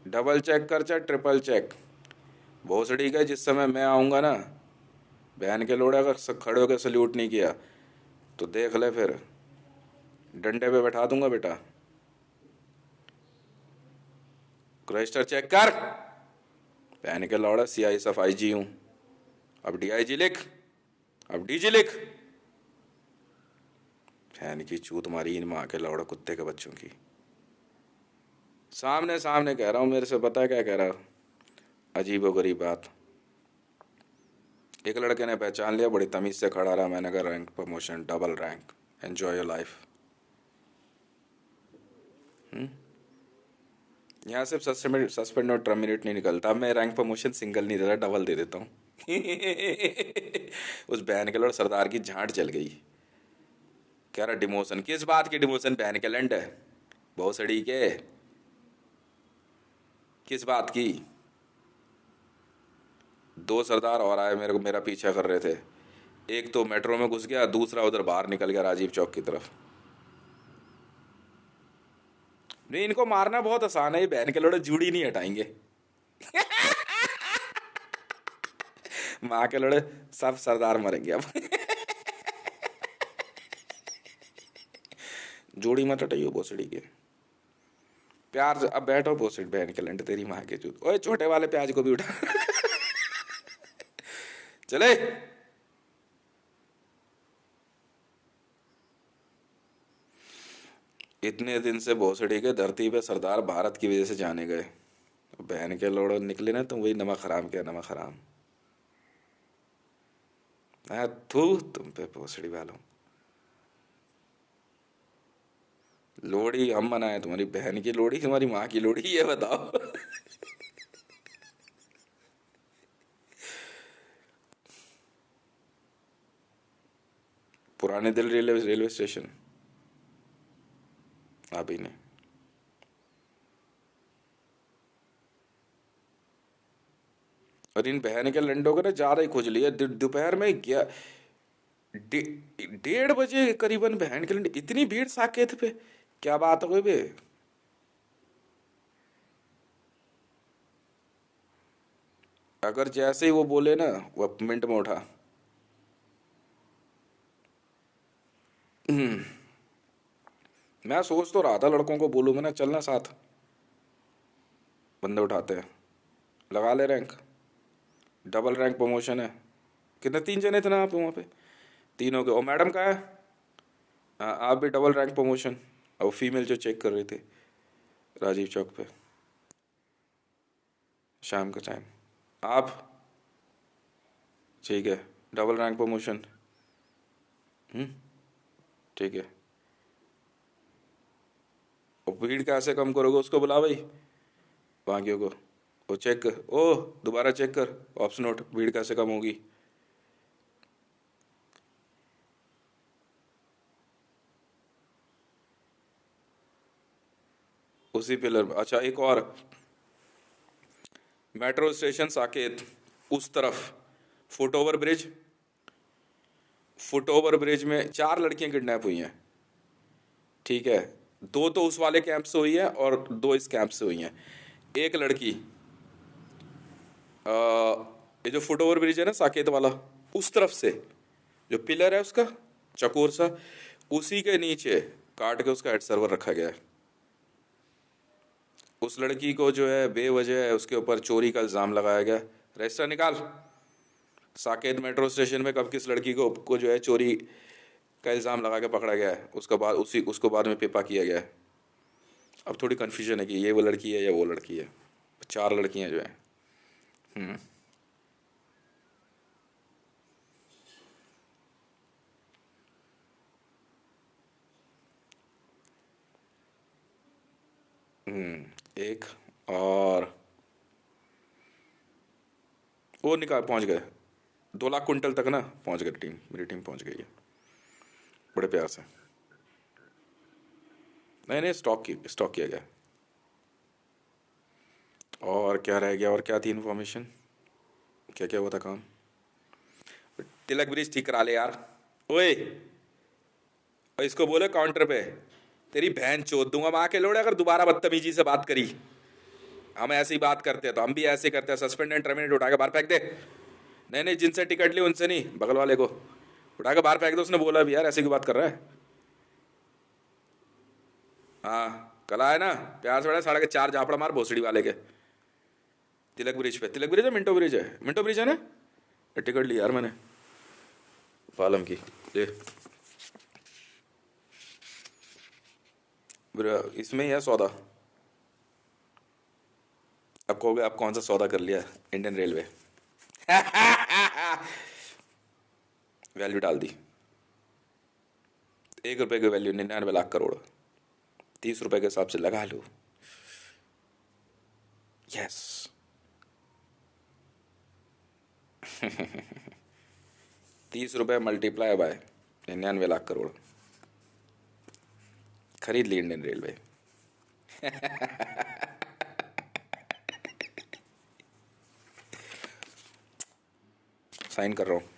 डबल चेक कर चाहे ट्रिपल चेक, भोसड़ी का जिस समय मैं आऊँगा ना, बहन के लोड़े अगर खड़े होकर सल्यूट नहीं किया तो देख ले, फिर डंडे पे बैठा दूंगा बेटा। रजिस्टर चेक कर। बहन के लौड़ा सीआई सफाई जी हूँ। अब डीआईजी लिख, अब डीजी लिख। बहन की चूत मारी इन माँ के लौड़ा कुत्ते के बच्चों की। सामने सामने कह रहा हूँ, मेरे से पता है क्या कह रहा। अजीब व गरीब बात। एक लड़के ने पहचान लिया, बड़ी तमीज से खड़ा रहा। मैंने कहा rank promotion, double rank, enjoy your life. यहाँ सिर्फ सस्पेंड और टर्मिनेट नहीं निकलता। अब मैं रैंक प्रमोशन सिंगल नहीं देता, डबल दे देता हूँ। उस बहन के लड़ सरदार की झांट चल गई। कह रहा डिमोशन? किस बात की डिमोशन? बहन के लंड है भोसड़ी के। किस बात की? दो सरदार और आए मेरे को, मेरा पीछा कर रहे थे। एक तो मेट्रो में घुस गया, दूसरा उधर बाहर निकल गया राजीव चौक की तरफ। नहीं, इनको मारना बहुत आसान है, ये बहन के लोड़े जूड़ी नहीं हटाएंगे। माँ के लोड़े सब सरदार मरेंगे अब। जोड़ी मत हटाइयो भोसड़ी के। प्यार से अब बैठो भोसड़ी बहन के लंड तेरी माँ के चूत। ओए छोटे वाले प्याज को भी उठा। चले। इतने दिन से भोसड़ी के धरती पे सरदार भारत की वजह से जाने गए। बहन के लोड़ो निकले ना, तुम वही नमक हराम के नमक हराम। थू तुम पे भोसड़ी वालों। लोहड़ी हम मनाए, तुम्हारी बहन की लोहड़ी तुम्हारी माँ की लोहड़ी, ये बताओ। पुराने दिल्ली रेलवे स्टेशन अभी नहीं। और इन बहन के लंडों को ना ज्यादा ही खोज लिया। दोपहर में क्या 1:30 बजे करीबन बहन के लंड, इतनी भीड़ साकेत पे। क्या बात हो बे? अगर जैसे ही वो बोले ना, वो मिनट में उठा। मैं सोच तो रहा था लड़कों को बोलूँ मैं ना, चलना साथ, बंदे उठाते हैं, लगा ले रैंक, डबल रैंक प्रमोशन है। कितने? 3 जने थे ना आप वहाँ पे, तीनों के। और मैडम का है। हाँ, आप भी डबल रैंक प्रमोशन। और फीमेल जो चेक कर रहे थे राजीव चौक पे शाम के टाइम, आप ठीक है, डबल रैंक प्रमोशन। ठीक है। और भीड़ कैसे कम करोगे? उसको बुला भाई, बाकियों को। वो चेक कर, ओ दोबारा चेक कर ऑप्शन नोट, भीड़ कैसे कम होगी। उसी पिलर में। अच्छा, एक और, मेट्रो स्टेशन साकेत, उस तरफ foot over bridge. Foot over bridge में 4 लड़कियां किडनैप हुई हैं। ठीक है, दो तो उस वाले कैंप से हुई है और दो इस कैंप से हुई हैं। एक लड़की ये जो फुट ओवर ब्रिज है ना साकेत वाला, उस तरफ से जो पिलर है उसका चकोर सा, उसी के नीचे काट के उसका हेड सर्वर रखा गया है। उस लड़की को जो है बेवजह उसके ऊपर चोरी का इल्ज़ाम लगाया गया। रजिस्टर निकाल। साकेत मेट्रो स्टेशन में कब किस लड़की को जो है चोरी का इल्ज़ाम लगा के पकड़ा गया है, उसका बाद उसी उसको बाद में पेपा किया गया है। अब थोड़ी कन्फ्यूजन है कि ये वो लड़की है या वो लड़की है। चार लड़कियां जो हैं। हम्म। एक और वो निकाल पहुंच गए। 2 लाख कुंटल तक ना पहुंच गई टीम, मेरी टीम पहुंच गई है बड़े प्यार से। नहीं नहीं, स्टॉक किया गया। और क्या रह गया, और क्या थी इन्फॉर्मेशन, क्या क्या हुआ था काम। तिलक ब्रिज ठीक करा ले यार। ओए, और इसको बोले काउंटर पे तेरी बहन चोद दूंगा माँ के लोड़े अगर दोबारा बदतमीजी से बात करी। हम ऐसी बात करते हैं तो हम भी ऐसे करते हैं, सस्पेंड एंड टर्मिनेट उठा के बाहर फेंक दे। नहीं नहीं, जिनसे टिकट ली उनसे नहीं, बगल वाले को उठा के बाहर फेंक दो। उसने बोला भी यार ऐसे क्यों बात कर रहा है। हाँ कल आया ना, प्यार से बड़ा 4:30 झापड़ा मार भोसड़ी वाले के। तिलक ब्रिज पे, तिलक ब्रिज है मिंटो ब्रिज है, मिंटो ब्रिज है ना। टिकट ली यार मैंने पालम की। ले इसमें ही है सौदा। अब कहोगे आप कौन सा सौदा कर लिया, इंडियन रेलवे। वैल्यू डाल दी। 1 रुपए की वैल्यू 99 लाख करोड़। 30 रुपए के हिसाब से लगा लो। यस। 30 रुपए मल्टीप्लाई बाय 99 लाख करोड़। खरीद ली इंडियन रेलवे। साइन कर रहा हूँ।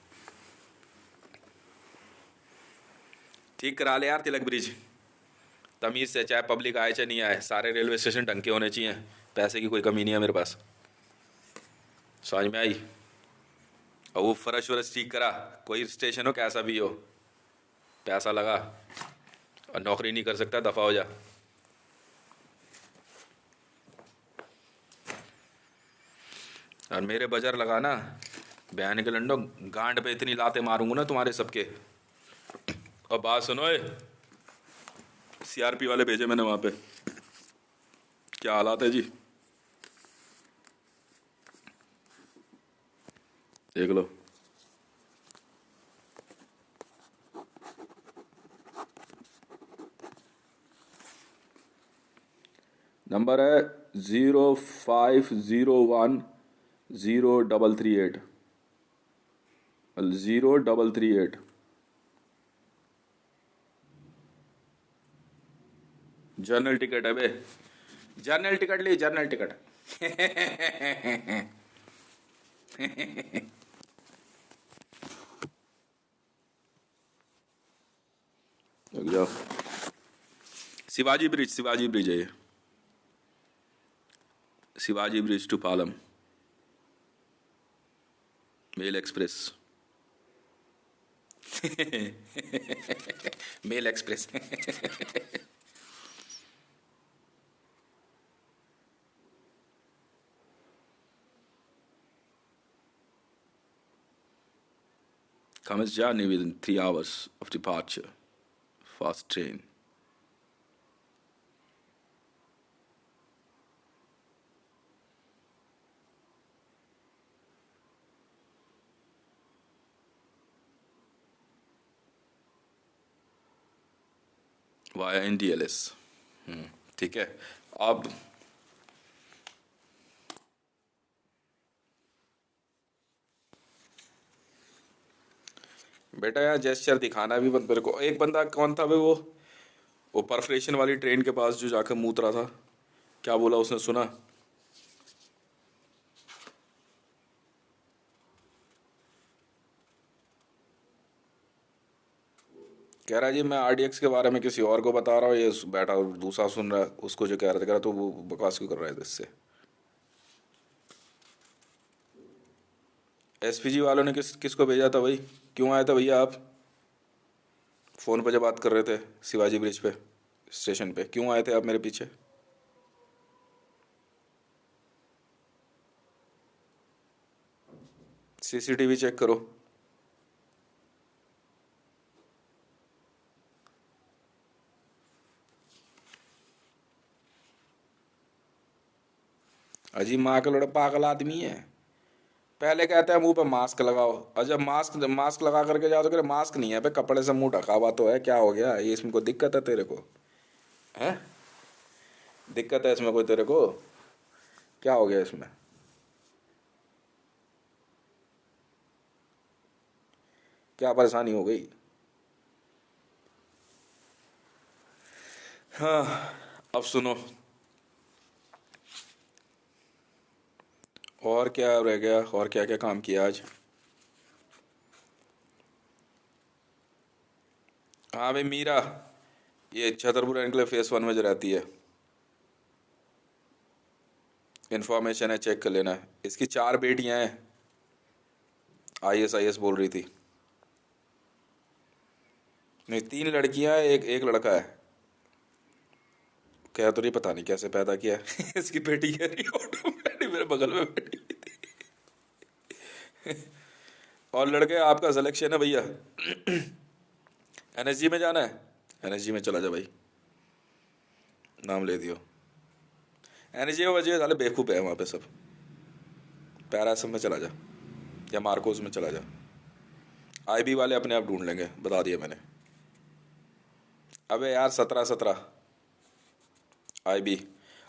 ठीक करा ले यार तिलक ब्रिज तमीज से, चाहे पब्लिक आए चाहे नहीं आए, सारे रेलवे स्टेशन ढंग के होने चाहिए। पैसे की कोई कमी नहीं है मेरे पास। समझ में आई। और वो फर्श वर्श ठीक करा, कोई स्टेशन हो कैसा भी हो, पैसा लगा। और नौकरी नहीं कर सकता दफा हो जा। और मेरे बाजार लगाना, बहन के लंडो गांड पे इतनी लाते मारूंगा ना तुम्हारे सबके। और बात सुनो, सीआरपी वाले भेजे मैंने वहां पे, क्या हालात है जी, देख लो। नंबर है 05010338, 0338। जर्नल टिकट है बे, जर्नल टिकट ली, जर्नल टिकट। रुक जाओ। शिवाजी ब्रिज, शिवाजी ब्रिज है ये, Shivaji bridge to Palam, mail express. Mail express. Comes journey within 3 hours of departure. Fast train. Via NDLS। ठीक है। अब बेटा यार जेस्चर दिखाना भी बंद। मेरे को एक बंदा कौन था भाई, वो परफरेशन वाली ट्रेन के पास जो जाकर मूत रहा था, क्या बोला उसने, सुना। कह रहा है जी मैं आरडीएक्स के बारे में किसी और को बता रहा हूँ, ये बैठा दूसरा सुन रहा है उसको जो कह रहा था। कह रहा तो वो बकवास क्यों कर रहा है इससे। एसपीजी वालों ने किसको भेजा था भाई, क्यों आए थे भैया आप। फ़ोन पे जब बात कर रहे थे शिवाजी ब्रिज पे, स्टेशन पे, क्यों आए थे आप मेरे पीछे? सीसीटीवी चेक करो। अजी माँ का लड़ा पागल आदमी है। पहले कहते हैं मुंह पे मास्क लगाओ, और जब मास्क मास्क लगा करके जाओ तो कह रहे मास्क नहीं है बे, कपड़े से मुंह ढका हुआ तो है, क्या हो गया ये, इसमें कोई दिक्कत है तेरे को? है दिक्कत है इसमें कोई तेरे को? क्या हो गया इसमें? क्या परेशानी हो गई? हाँ, अब सुनो, और क्या रह गया, और क्या क्या काम किया आज? हाँ भाई मीरा, ये छतरपुर एनक्लेव फेस 1 में जो रहती है, इन्फॉर्मेशन है, चेक कर लेना। इसकी 4 बेटियां हैं, IS बोल रही थी। नहीं, 3 लड़कियां हैं, एक एक लड़का है। क्या तो नहीं, पता नहीं कैसे पैदा किया है। इसकी बेटी कह रही ऑटोमेटिक मेरे बगल में बैठी हुई थी। और लड़के, आपका सिलेक्शन है भैया। NSG में जाना है, NSG में चला जा भाई, नाम ले दियो। NSG में वजह साले बेवकूफ़ है वहाँ पे सब। पैरासम में चला जा, या मार्कोस में चला जा। IB वाले अपने आप ढूंढ लेंगे, बता दिया मैंने। अबे यार 17-17 IB।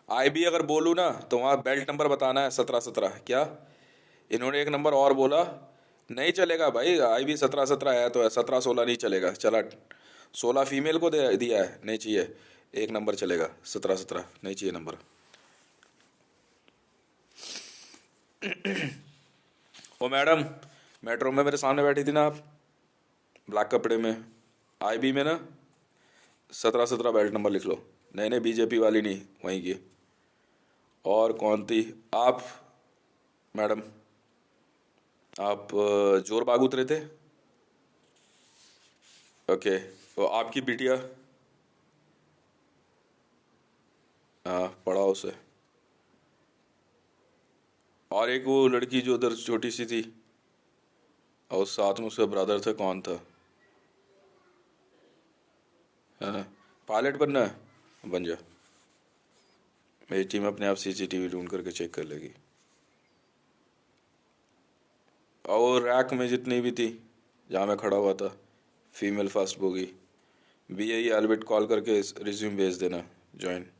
IB अगर बोलूँ ना तो वहाँ बेल्ट नंबर बताना है, 17-17 क्या? इन्होंने एक नंबर और बोला, नहीं चलेगा भाई, IB 17-17 है तो है, 17-16 नहीं चलेगा। चला 16 फीमेल को दे दिया है, नहीं चाहिए। एक नंबर चलेगा, 17-17 नहीं चाहिए नंबर। ओ मैडम, मेट्रो में मेरे सामने बैठी थी ना आप, ब्लैक कपड़े में, IB में ना 17-17 बेल्ट नंबर लिख लो। नहीं नहीं, BJP वाली नहीं, वहीं की। और कौन थी आप मैडम? आप जोर बाग उतरे थे? ओके, तो आपकी बिटिया? हाँ, पढ़ा उसे। और एक वो लड़की जो उधर छोटी सी थी, और साथ में उसके ब्रदर थे, कौन था? हाँ, पायलट बनना है, बन जा। मेरी टीम अपने आप CCTV ढूंढ करके चेक कर लेगी। और रैक में जितनी भी थी जहाँ मैं खड़ा हुआ था, female first bogie, BAE Elbit call करके रिज्यूम भेज देना, ज्वाइन।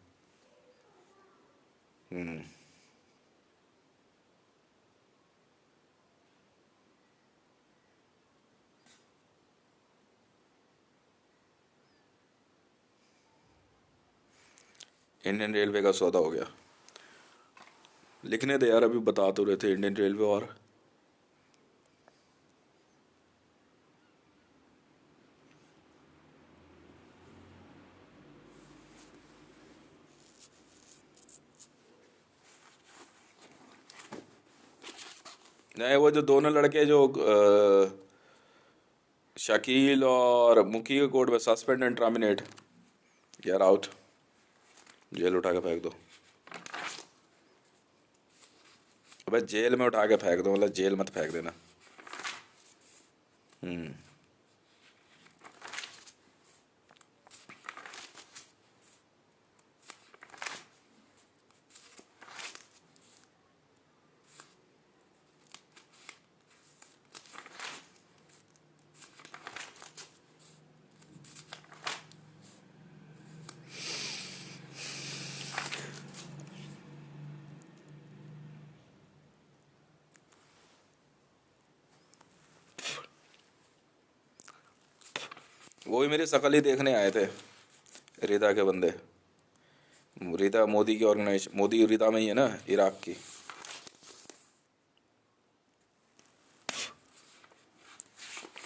इंडियन रेलवे का सौदा हो गया। लिखने दे यार, अभी बता तो रहे थे इंडियन रेलवे। और नहीं, वो जो दोनों लड़के जो शकील और मुकी के कोर्ट में सस्पेंड एंड टर्मिनेट, यार आउट, जेल उठा के फेंक दो। अबे जेल में उठा के फेंक दो, मतलब जेल मत फेंक देना। वो भी मेरी शकल ही देखने आए थे, रिदा के बंदे। रिदा मोदी की ऑर्गेनाइजेशन, मोदी रिदा में ही है ना, इराक की।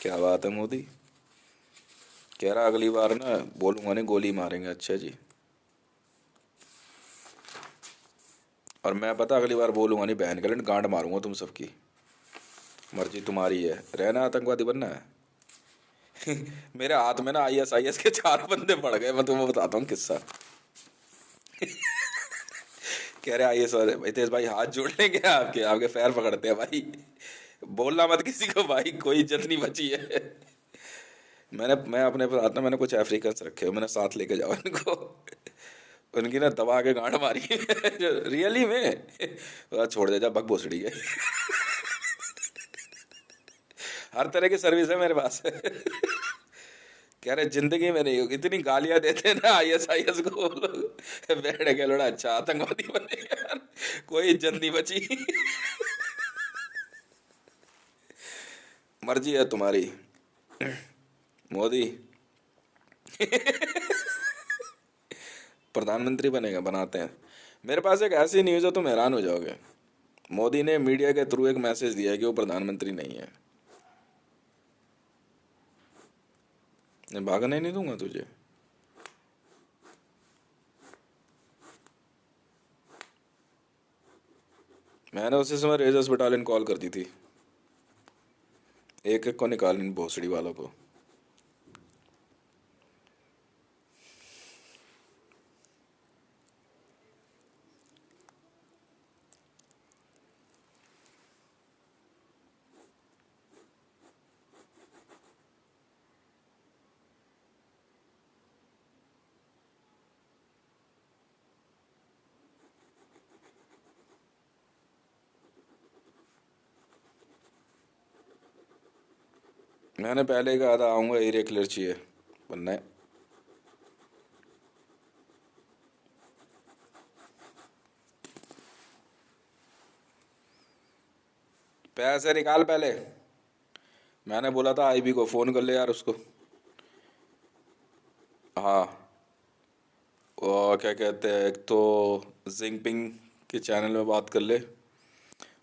क्या बात है मोदी, कह रहा अगली बार ना बोलूंगा नहीं, गोली मारेंगे। अच्छा जी। और मैं पता अगली बार बोलूंगा नहीं, बहन के गांड मारूंगा तुम सबकी। मर्जी तुम्हारी है, रहना आतंकवादी बनना है। मेरे हाथ में ना ISIS के 4 बंदे पड़ गए, मैं तुम्हें बताता हूँ किस्सा। कह रहे IS वाले, भाई तेज भाई हाथ जोड़ लेंगे आपके, आपके पैर पकड़ते हैं भाई, बोलना मत किसी को भाई, कोई इज्जत नहीं बची है। मैं अपने साथ ना, मैंने कुछ अफ्रीकन रखे हो, मैंने साथ लेके जाओ इनको, उनकी ना दबा के गांड मारी। रियली में छोड़ दे जा बक भोसड़ी है। हर तरह की सर्विस है मेरे पास। कह रहे जिंदगी में नहीं होगी, इतनी गालियां देते हैं ना ISIS को वो लोग, बैठ के लोड़ा अच्छा आतंकवादी बने यार, कोई इज्जत नहीं बची। मर्जी है तुम्हारी। मोदी प्रधानमंत्री बनेगा, बनाते हैं। मेरे पास एक ऐसी न्यूज़ है, तुम हैरान हो जाओगे। मोदी ने मीडिया के थ्रू एक मैसेज दिया है कि वो प्रधानमंत्री नहीं है। मैं भागने नहीं दूंगा तुझे। मैंने उसी समय रेजर्स बटालियन कॉल कर दी थी, एक एक को निकाल इन भोसड़ी वालों को। मैंने पहले ही कहा था आऊंगा, एरिया क्लियर चाहिए, वरना पैसे निकाल पहले। मैंने बोला था IB को फोन कर ले यार उसको। हाँ, और क्या कहते हैं, एक तो जिंगपिंग के चैनल में बात कर ले,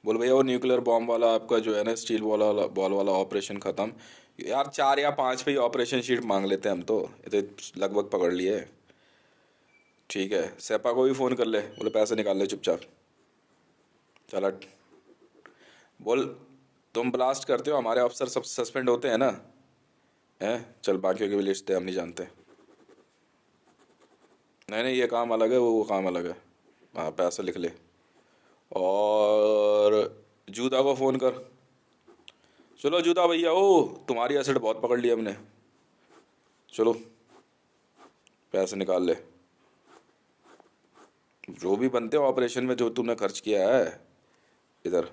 बोल भैया वो न्यूक्लियर बॉम्ब वाला आपका जो है ना, स्टील बॉल वाला ऑपरेशन खत्म। यार 4 या 5 पे ही ऑपरेशन शीट मांग लेते हैं हम तो, ये तो लगभग पकड़ लिए। ठीक है, सेपा को भी फोन कर ले, बोले पैसे निकाल ले चुपचाप। चल हट। बोल तुम ब्लास्ट करते हो, हमारे अफसर सब सस्पेंड होते हैं ना। हैं, चल बाकियों की भी लिस्ट दे, हम नहीं जानते। नहीं नहीं, ये काम अलग है, वो काम अलग है। हाँ, पैसे लिख ले। और जूता को फ़ोन कर। चलो जूता भैया, ओ तुम्हारी एसेट बहुत पकड़ ली हमने, चलो पैसे निकाल ले, जो भी बनते हैं ऑपरेशन में जो तूने खर्च किया है इधर।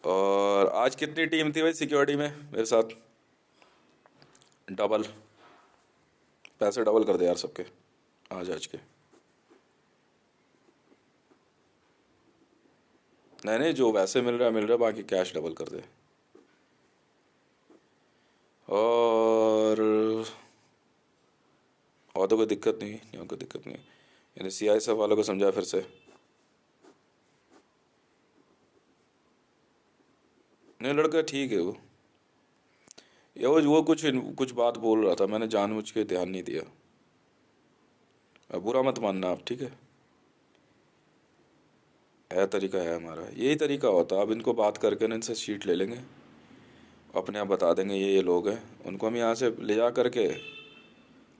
और आज कितनी टीम थी भाई सिक्योरिटी में मेरे साथ? डबल। पैसे डबल कर दे यार सबके, आज आज के। नहीं नहीं, जो वैसे मिल रहा है, बाकी कैश डबल कर दे। और तो कोई दिक्कत नहीं, यहाँ कोई दिक्कत नहीं। यानी CISF वालों को समझा फिर से। नहीं, लड़का ठीक है वो। ये वो कुछ कुछ बात बोल रहा था, मैंने जानबूझ के ध्यान नहीं दिया। अब बुरा मत मानना आप, ठीक है तरीका है हमारा, यही तरीका होता है। अब इनको बात करके ना इनसे शीट ले लेंगे, अपने आप बता देंगे ये लोग हैं, उनको हम यहाँ से ले जा करके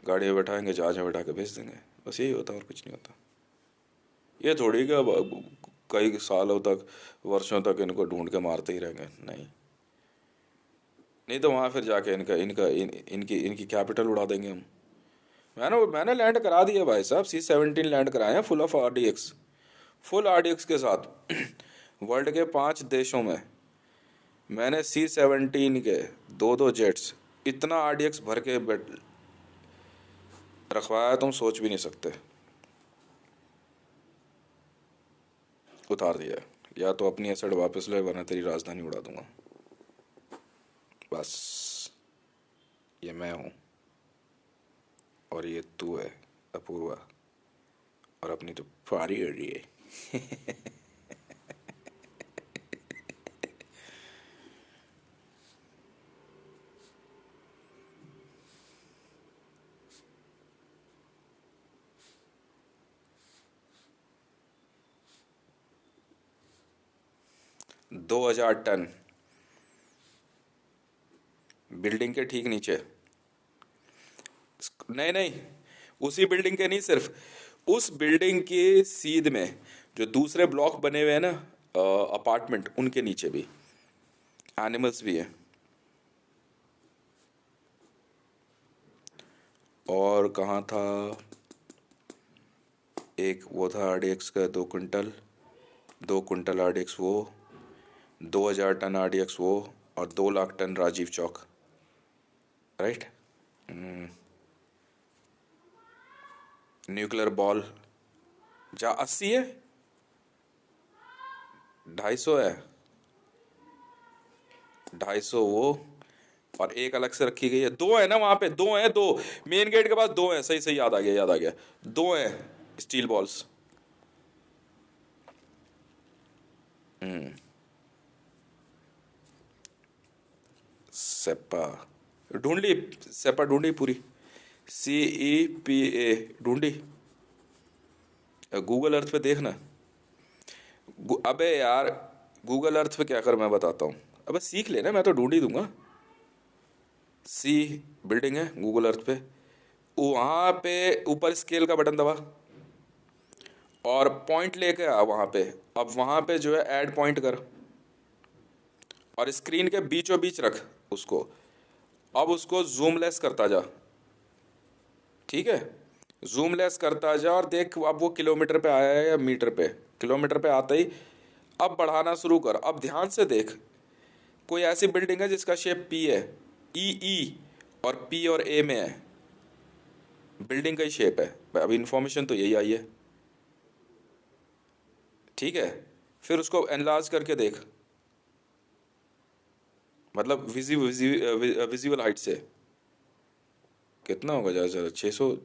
गाड़ी में बैठाएंगे, जहाज में बैठा के भेज देंगे। बस यही होता है, और कुछ नहीं होता। ये थोड़ी कि अब कई सालों तक, वर्षों तक इनको ढूंढ के मारते ही रहेंगे, नहीं। नहीं तो वहाँ फिर जाके इनका इनका इन, इनकी इनकी कैपिटल उड़ा देंगे हम। मैंने लैंड करा दिया भाई साहब, C-17 लैंड कराए हैं, full of RDX, full RDX के साथ। वर्ल्ड के 5 देशों में मैंने C-17 के 2-2 जेट्स, इतना RDX भर के रखवाया तुम सोच भी नहीं सकते। उतार दिया है। या तो अपनी एसेट वापस ले, वरना तेरी राजधानी उड़ा दूंगा। बस, ये मैं हूँ, और ये तू है अपूर्वा, और अपनी तो पारी हो रही है। 2000 टन। बिल्डिंग के ठीक नीचे। नहीं नहीं, उसी बिल्डिंग के नहीं, सिर्फ उस बिल्डिंग के सीध में जो दूसरे ब्लॉक बने हुए हैं ना, अपार्टमेंट, उनके नीचे भी एनिमल्स भी है। और कहाँ था, एक वो था RDX का 2 कुंटल, 2 कुंटल RDX वो, 2000 टन RDX वो, और 2 lakh ton Rajiv Chowk, right. Nuclear ball जा 80 है, 250 है, 250 वो, और एक अलग से रखी गई है। दो है ना वहां पे, दो हैं, दो मेन गेट के पास दो हैं, सही सही, याद आ गया, याद आ गया, दो हैं स्टील बॉल्स। सेपा ढूंढ ली, सेपा ढूंढी पूरी, CEPA ढूंढी। गूगल अर्थ पे देखना। अबे यार, गूगल अर्थ पे क्या कर, मैं बताता हूँ। अबे सीख लेना, मैं तो ढूंढ ही दूंगा। सी बिल्डिंग है गूगल अर्थ पे, वहां पे ऊपर स्केल का बटन दबा और पॉइंट लेके आ वहां पे। अब वहां पे जो है ऐड पॉइंट कर, और स्क्रीन के बीचों बीच रख उसको। अब उसको जूम लेस करता जा, ठीक है। जूम लेस करता जा और देख अब वो किलोमीटर पे आया है या मीटर पे। किलोमीटर पे आते ही अब बढ़ाना शुरू कर। अब ध्यान से देख, कोई ऐसी बिल्डिंग है जिसका शेप पी है, ई और पी और ए में है, बिल्डिंग का ही शेप है। अब इंफॉर्मेशन तो यही आई है, ठीक है। फिर उसको एनलार्ज करके देख, मतलब विजिबल हाइट से कितना होगा, ज़्यादा से ज़्यादा 600,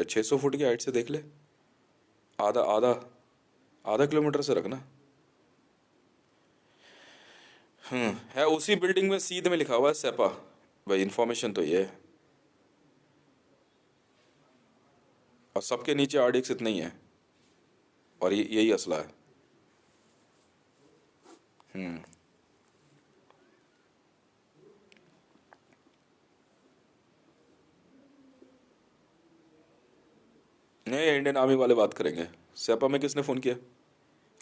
600 फुट की हाइट से देख ले। आधा आधा, आधा किलोमीटर से रखना। है उसी बिल्डिंग में, सीध में लिखा हुआ है सेपा। भाई इंफॉर्मेशन तो ये है, और सबके नीचे RDX इतना ही है, और ये यही असला है। नहीं, इंडियन आर्मी वाले बात करेंगे। सेपा में किसने फ़ोन किया?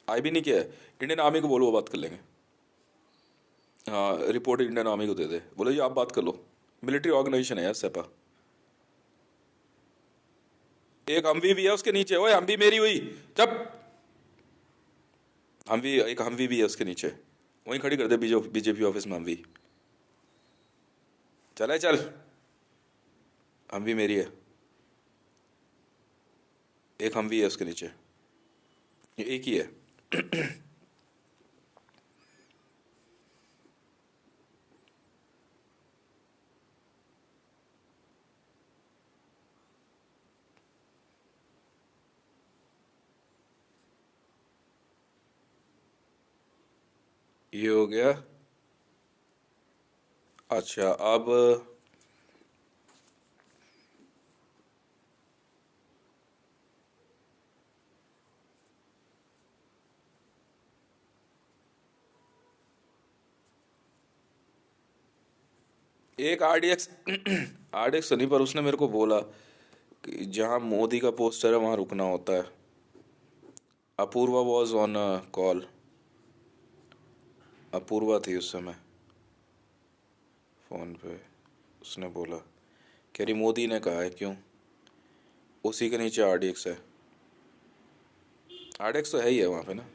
आई भी नहीं किया है। इंडियन आर्मी को बोलो, वो बात कर लेंगे। हाँ, रिपोर्ट इंडियन आर्मी को दे दे, बोलो जी आप बात कर लो। मिलिट्री ऑर्गेनाइजेशन है यार सेपा। एक हमवी भी है उसके नीचे, ओए हमवी मेरी हुई, जब हमवी, एक हमवी भी है उसके नीचे, वहीं खड़ी कर दे बीजेपी ऑफिस में हमवी। चले चल, हमवी मेरी है, एक हमवी है उसके नीचे, ये एक ही है। ये हो गया। अच्छा अब एक RDX, RDX तो नहीं, पर उसने मेरे को बोला कि जहाँ मोदी का पोस्टर है वहाँ रुकना होता है। Apurva was on call, Apurva थी उस समय फ़ोन पे। उसने बोला, कह रही मोदी ने कहा है, क्यों? उसी के नीचे RDX है। RDX तो है ही है वहाँ पे ना।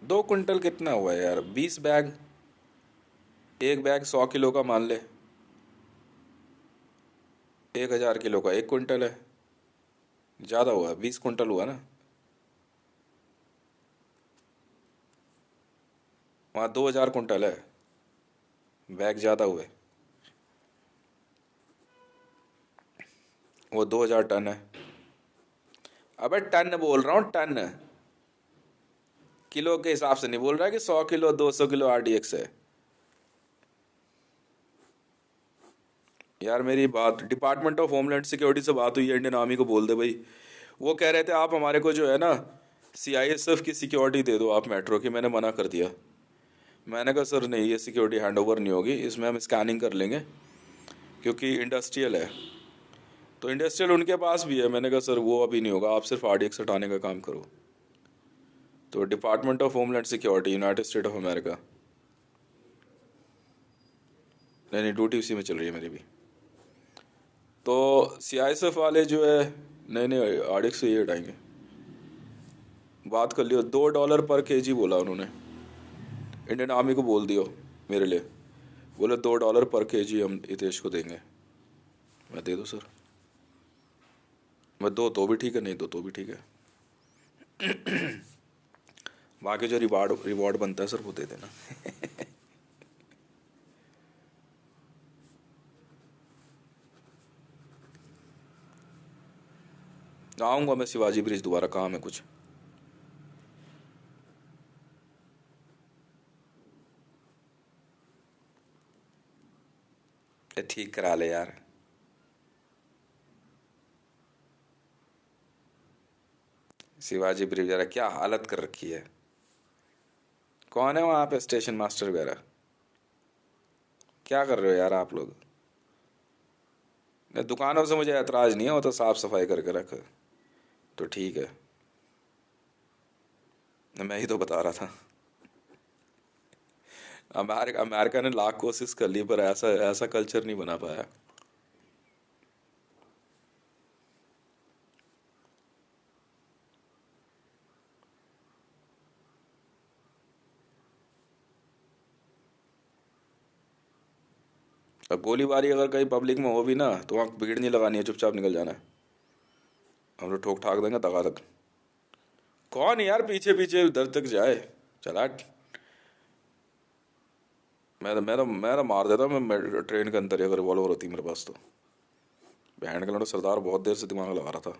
2 कुंटल कितना हुआ है यार, 20 बैग। एक बैग 100 किलो का मान ले, 1000 किलो का 1 कुंटल है। ज़्यादा हुआ, 20 कुंटल हुआ ना। वहाँ 2000 कुंटल है, बैग ज़्यादा हुए। वो 2000 टन है। अबे टन बोल रहा हूँ, टन, किलो के हिसाब से नहीं बोल रहा है कि 100 किलो 200 किलो RDX है। यार मेरी बात डिपार्टमेंट ऑफ होमलैंड सिक्योरिटी से बात हुई है, इंडियन आर्मी को बोल दे भाई। वो कह रहे थे आप हमारे को जो है ना CISF की सिक्योरिटी दे दो आप मेट्रो की, मैंने मना कर दिया। मैंने कहा सर नहीं, ये सिक्योरिटी हैंड ओवर नहीं होगी, इसमें हम स्कैनिंग कर लेंगे क्योंकि इंडस्ट्रियल है। तो इंडस्ट्रियल उनके पास भी है। मैंने कहा सर वो अभी नहीं होगा, आप सिर्फ RDX हटाने का काम करो। तो department of homeland security, United state of America. नहीं नहीं, ड्यूटी उसी में चल रही है मेरी भी। तो CISF वाले जो है, नहीं नहीं RDX से ये हटाएंगे। बात कर लियो, $2 पर KG बोला उन्होंने, इंडियन आर्मी को बोल दियो मेरे लिए। बोले $2 पर KG हम हितेश को देंगे। मैं दे दो सर, मैं दो तो भी ठीक है, नहीं दो तो भी ठीक है। बाकी जो रिवार्ड रिवॉर्ड बनता है सर वो दे देना। आऊँगा मैं शिवाजी ब्रिज दोबारा, काम है कुछ। ठीक करा ले यार। शिवाजी ब्रिज वगैरह क्या हालत कर रखी है। कौन है वहाँ पे स्टेशन मास्टर वगैरह? क्या कर रहे हो यार आप लोग? नहीं, दुकानों से मुझे ऐतराज़ नहीं है, वो तो साफ़ सफाई करके रख, तो ठीक है। मैं ही तो बता रहा था। अमेरिका ने लाख कोशिश कर ली पर ऐसा ऐसा कल्चर नहीं बना पाया। अब गोलीबारी अगर कहीं पब्लिक में हो भी ना तो वहाँ भीड़ नहीं लगानी है, चुपचाप निकल जाना है। हम लोग ठोक ठाक देंगे दगा तक। कौन यार पीछे पीछे उधर तक जाए? चला। मैं तो मार देता, मैं ट्रेन के अंदर ही अगर रिवॉल्वर होती मेरे पास तो। बहन का लड़का सरदार बहुत देर से दिमाग लगा रहा था।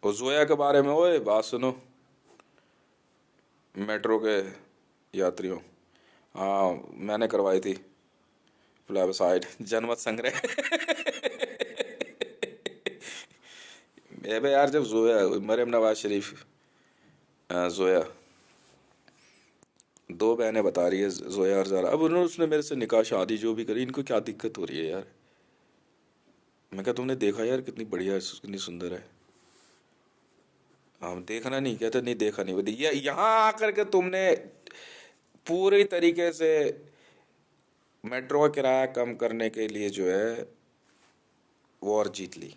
और जोया के बारे में, ओए बात सुनो, मेट्रो के यात्रियों। हाँ, मैंने करवाई थी प्लेबसाइड, जनमत संग्रह। बे यार, जब जोया, मरियम नवाज शरीफ, जोया, दो बहनें बता रही है, जोया और ज़ारा। अब उन्होंने उसने मेरे से निकाह शादी जो भी करी, इनको क्या दिक्कत हो रही है यार? मैं कहा तुमने देखा यार कितनी बढ़िया है, कितनी सुंदर है। हम देखना नहीं कहते, नहीं देखा नहीं, बोले ये यहाँ आकर के तुमने पूरी तरीके से मेट्रो का किराया कम करने के लिए जो है वॉर जीत ली।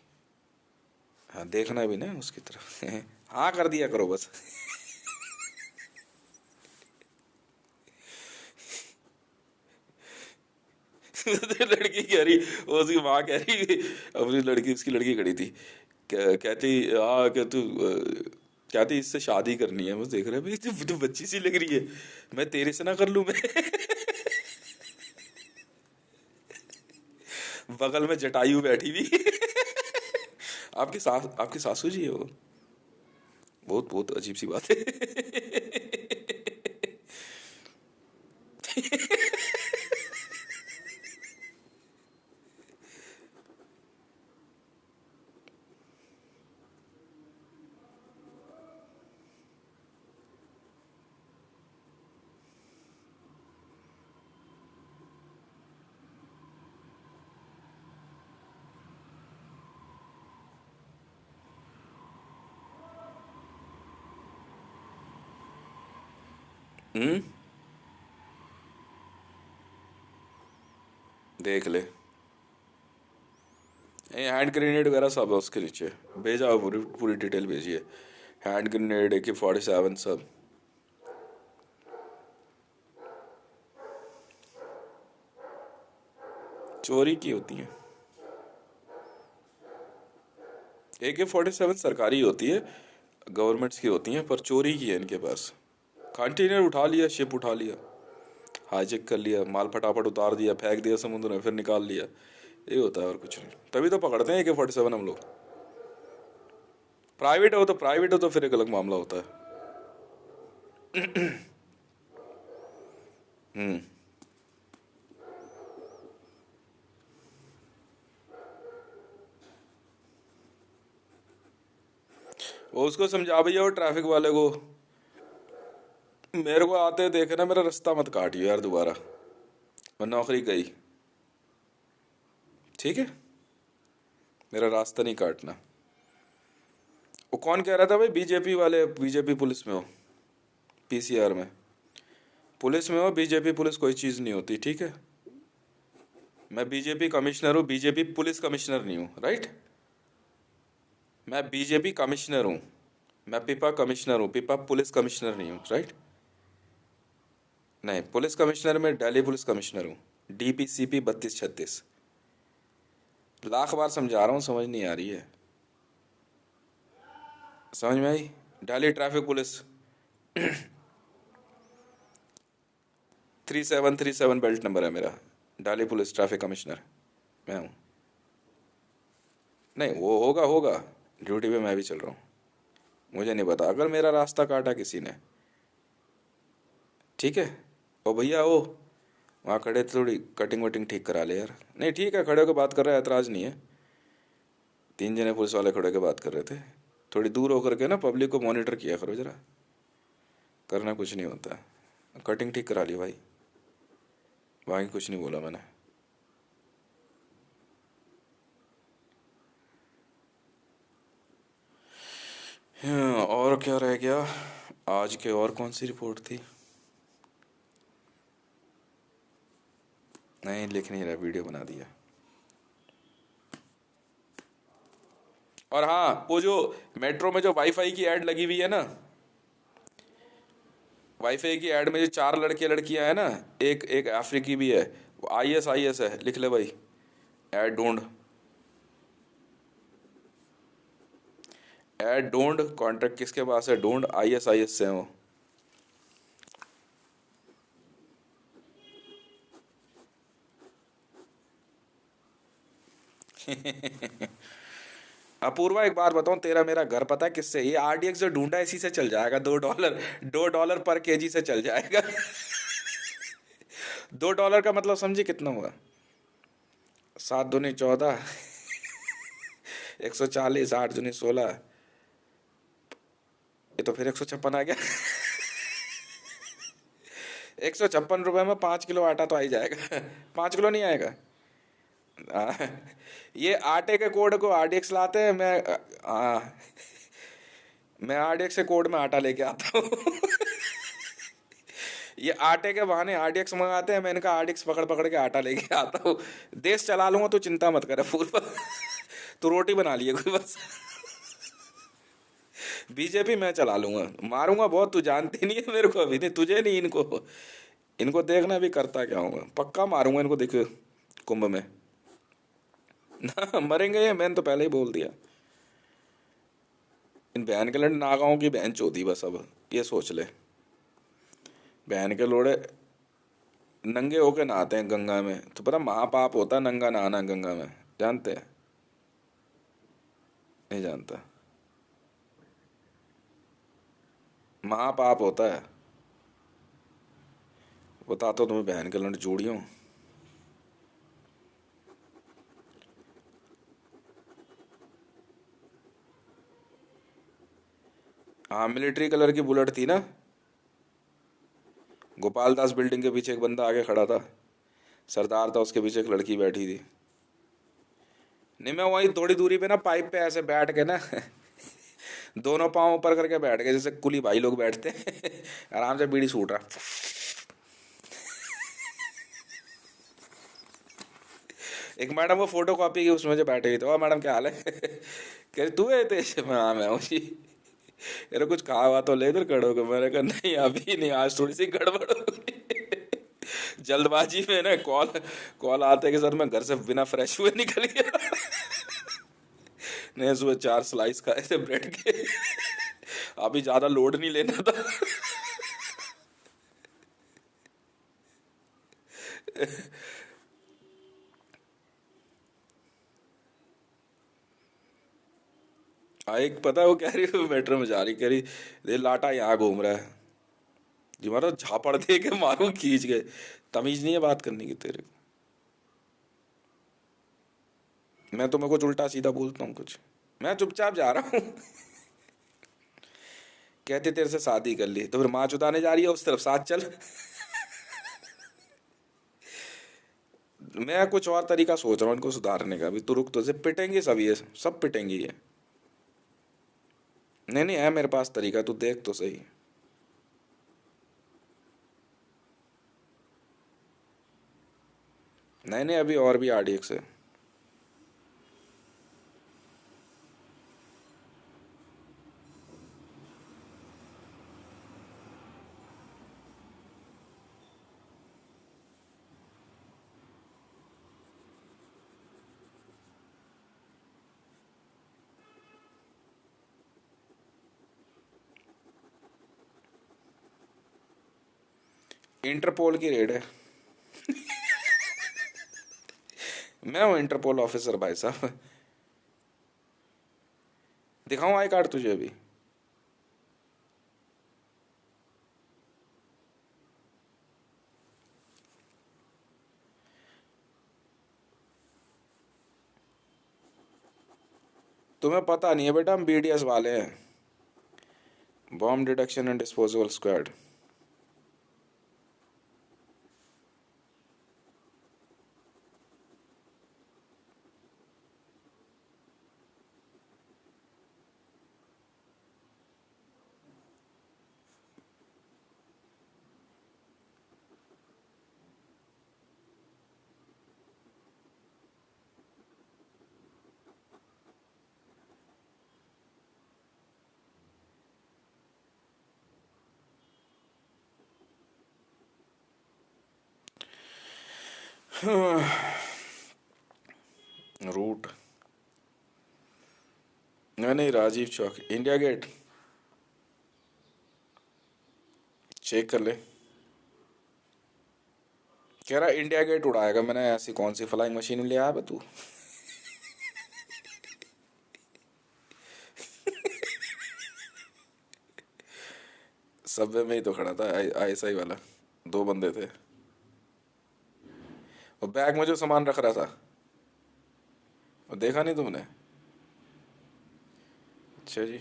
हाँ, देखना भी ना उसकी तरफ। हाँ कर दिया करो बस। तो लड़की कह रही, वो उसकी माँ कह रही, अपनी लड़की, उसकी लड़की खड़ी थी, कहती हाँ क्या तू कहती इससे शादी करनी है। बस देख रहे भाई, तू बच्ची सी लग रही है, मैं तेरे से ना कर लूं मैं? बगल में जटायु बैठी हुई। आपकी सासू जी है वो? बहुत बहुत अजीब सी बात है। हम्म, देख ले। ये हैंड ग्रेनेड वगैरह सब है उसके नीचे। भेजा, पूरी पूरी डिटेल भेजिए। हैंड ग्रेनेड, AK-47 सब। चोरी की होती है। AK-47 सरकारी होती है, गवर्नमेंट्स की होती हैं, पर चोरी की है इनके पास। कंटेनर उठा लिया, शिप उठा लिया, हाईजेक कर लिया, माल फटाफट उतार दिया, फेंक दिया समुद्र में, फिर निकाल लिया। ये होता है और कुछ नहीं। तभी तो पकड़ते हैं AK-47 हम लोग। प्राइवेट हो तो फिर एक अलग मामला होता है। हम्म। वो उसको समझा भैया, वो ट्रैफिक वाले को, मेरे को आते देखे ना, मेरा रास्ता मत काटियो यार दोबारा, मैं नौकरी गई। ठीक है, मेरा रास्ता नहीं काटना। वो कौन कह रहा था भाई, बीजेपी वाले, बीजेपी पुलिस में हो, पीसीआर में, पुलिस में हो, बीजेपी पुलिस कोई चीज़ नहीं होती, ठीक है। मैं बीजेपी कमिश्नर हूँ, बीजेपी पुलिस कमिश्नर नहीं हूँ, राइट। मैं बीजेपी कमिश्नर हूँ, मैं पिपा कमिश्नर हूँ, पिपा पुलिस कमिश्नर नहीं हूँ, राइट। नहीं, पुलिस कमिश्नर में दिल्ली पुलिस कमिश्नर हूँ, DPCP 3236। लाख बार समझा रहा हूँ, समझ नहीं आ रही है। समझ में आई। Delhi traffic police 3737 belt number है मेरा, दिल्ली पुलिस ट्रैफिक कमिश्नर मैं हूँ। नहीं, वो होगा होगा, ड्यूटी पे मैं भी चल रहा हूँ, मुझे नहीं पता, अगर मेरा रास्ता काटा किसी ने, ठीक है। ओ भैया, ओ वहाँ खड़े थे, थोड़ी कटिंग वटिंग ठीक करा ले यार। नहीं ठीक है, खड़े होकर बात कर रहे हैं, ऐतराज़ नहीं है। 3 जने पुलिस वाले खड़े होकर बात कर रहे थे, थोड़ी दूर होकर के ना, पब्लिक को मॉनिटर किया करो जरा, करना कुछ नहीं होता। कटिंग ठीक करा ली भाई, बाकी कुछ नहीं बोला मैंने। हाँ, और क्या रह गया आज के, और कौन सी रिपोर्ट थी। नहीं लिख नहीं रहा, वीडियो बना दिया। और हाँ, वो जो मेट्रो में जो वाईफाई की ऐड लगी हुई है ना, वाईफाई की ऐड में जो 4 लड़के लड़कियां है ना, एक एक अफ्रीकी भी है, IS है, लिख ले भाई, ऐड ढूंढ, ऐड ढूंढ, कॉन्ट्रैक्ट किसके पास है ढूंढ, IS से है वो। अपूर्वा, एक बात बताऊं, तेरा मेरा घर पता है किससे, ये RDX जो ढूंढा है, इसी से चल जाएगा, $2, $2 पर केजी से चल जाएगा। $2 का मतलब समझी कितना हुआ, 7 दूनी 14, 140, 8 दूनी 16, ये तो फिर 156 आ गया। 156 रुपये में 5 किलो आटा तो आ ही जाएगा। 5 किलो नहीं आएगा। आ, ये आटे के कोड को RDX लाते हैं, मैं RDX से कोड में आटा लेके आता हूँ। ये आटे के बहाने RDX मंगाते हैं, मैं इनका RDX पकड़ पकड़ के आटा लेके आता हूँ। देश चला लूंगा, तो चिंता मत करे पूर्वा। तो रोटी बना लिए कोई बस। बीजेपी मैं चला लूंगा, मारूंगा बहुत, तू जानती नहीं है मेरे को अभी, नहीं तुझे नहीं, इनको, इनको देखना भी करता क्या हूँ, पक्का मारूंगा इनको, देख कुंभ में। ना मरेंगे ये, मैंने तो पहले ही बोल दिया। इन बहन के लड़ नागाओं की बहन चोदी बस, अब ये सोच ले, बहन के लोड़े नंगे होके नहाते हैं गंगा में, तो पता महापाप होता है नंगा नहाना गंगा में, जानते हैं। नहीं जानता, महापाप होता है, बताता हूँ तुम्हें, बहन के लड़ जोड़ियों। हाँ, मिलिट्री कलर की बुलेट थी ना, गोपाल दास बिल्डिंग के पीछे एक बंदा आगे खड़ा था, सरदार था, उसके पीछे एक लड़की बैठी थी। नहीं, मैं वहीं थोड़ी दूरी पे ना, पाइप पे ऐसे बैठ के ना, दोनों पाँव ऊपर करके बैठ गए, जैसे कुली भाई लोग बैठते हैं। आराम से बीड़ी सूट रहा। एक मैडम वो फोटो कॉपी की, उसमें जो बैठे हुए थे, और मैडम क्या हाल है। कह रही तू है तेज, हाँ मैं हूँ जी। अरे कुछ कहा हुआ तो ले, इधर खड़े होकर, मैंने कहा नहीं अभी नहीं, आज थोड़ी सी गड़बड़ हो गई। जल्दबाजी में ना, कॉल कॉल आते के साथ मैं घर से बिना फ्रेश हुए निकल गया। नहीं, सुबह 4 स्लाइस खाए थे ब्रेड के। अभी ज्यादा लोड नहीं लेना था। एक पता है वो कह रही, मेट्रो में जा रही, कह रही ये लाटा यहाँ घूम रहा है जी, मारो झापड़ दे के मारू खींच गए। तमीज नहीं है बात करने की तेरे को, मैं तो, मेरे को उल्टा सीधा बोलता हूँ कुछ, मैं चुपचाप जा रहा हूँ। कहते तेरे से शादी कर ली तो फिर माँ चुदाने जा रही है उस तरफ, साथ चल। मैं कुछ और तरीका सोच रहा हूँ इनको सुधारने का, अभी तू रुक, तो सिर्फ पिटेंगे सब, ये सब पिटेंगे ये। नहीं नहीं, है मेरे पास तरीका, तू देख तो सही। नहीं नहीं, अभी और भी RDX है। इंटरपोल की रेड है। मैं हूँ इंटरपोल ऑफिसर भाई साहब। दिखाऊं आई कार्ड तुझे अभी? तुम्हें पता नहीं है बेटा, हम BDS वाले हैं, bomb detection and disposal squad. Route, नहीं नहीं, Rajiv Chowk, India Gate. Check कर ले। कह रहा इंडिया गेट उड़ाएगा, मैंने ऐसी कौन सी फ्लाइंग मशीन ले आया बे तू? सबवे में ही तो खड़ा था, ISI वाला, दो बंदे थे। और बैग में जो सामान रख रहा था, वो देखा नहीं तुमने? अच्छा जी।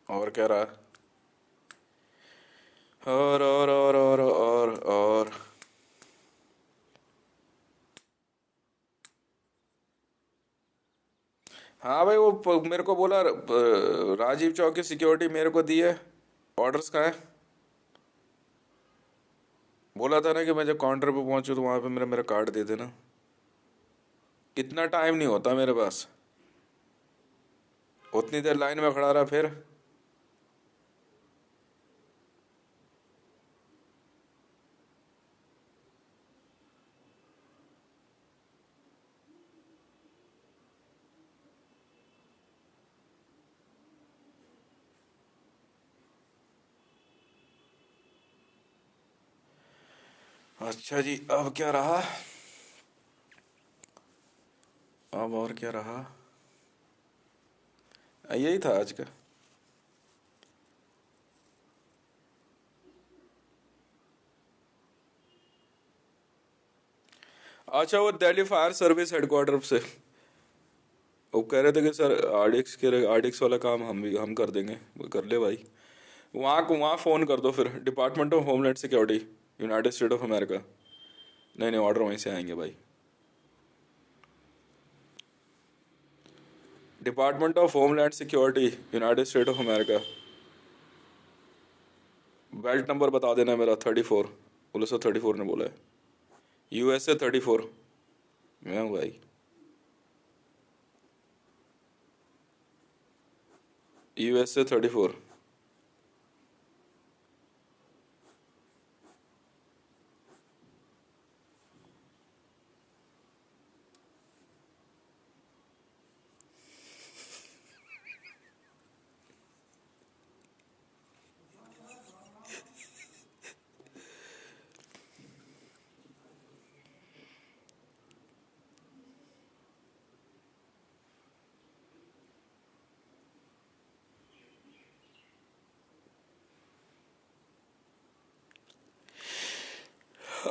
और क्या रहा? और हाँ भाई, वो मेरे को बोला, राजीव चौक की सिक्योरिटी मेरे को दी है, ऑर्डर्स कहाँ है? बोला था ना कि मैं जब काउंटर पे पहुंचूँ तो वहां पे मेरा मेरा कार्ड दे देना। इतना टाइम नहीं होता मेरे पास, उतनी देर लाइन में खड़ा रहा फिर। अच्छा जी, अब क्या रहा? अब और क्या रहा? यही था आज का। अच्छा, वो दिल्ली फायर सर्विस हेडक्वार्टर से वो कह रहे थे कि सर, RDX वाला काम हम कर देंगे। वो कर ले भाई, वहाँ को वहाँ फ़ोन कर दो फिर, department of homeland security, United state of America. नहीं नहीं, ऑर्डर वहीं से आएंगे भाई। Department of homeland security, United state of America. Belt number बता देना मेरा, 34। पुलिस 34 ने बोला है। USA 34। मैं हूँ भाई। USA 34।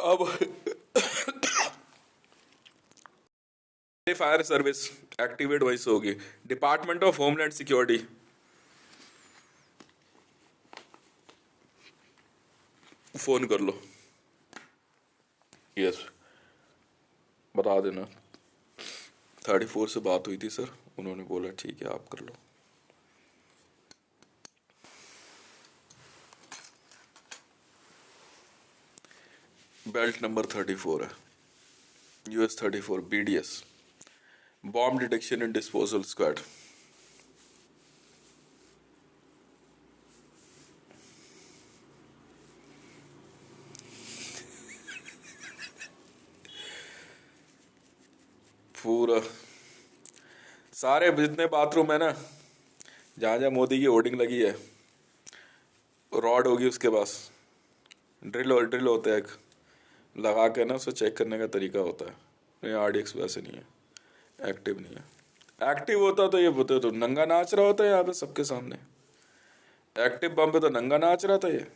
अब फायर सर्विस एक्टिवेट वहीं से होगी। Department of homeland security, phone कर लो। यस, बता देना। 34 से बात हुई थी सर, उन्होंने बोला ठीक है आप कर लो। बेल्ट नंबर 34 है, US 34 BDS, bomb detection and disposal squad. पूरा सारे जितने बाथरूम है ना, जहाँ जहाँ मोदी की होर्डिंग लगी है, रॉड होगी उसके पास, ड्रिल होता है एक, लगा के ना उसे चेक करने का तरीका होता है। नहीं, RDX वैसे नहीं है, एक्टिव नहीं है। एक्टिव होता तो ये बोलते तो नंगा नाच रहा होता है यहाँ पे सबके सामने। एक्टिव बम पे तो नंगा नाच रहा था ये।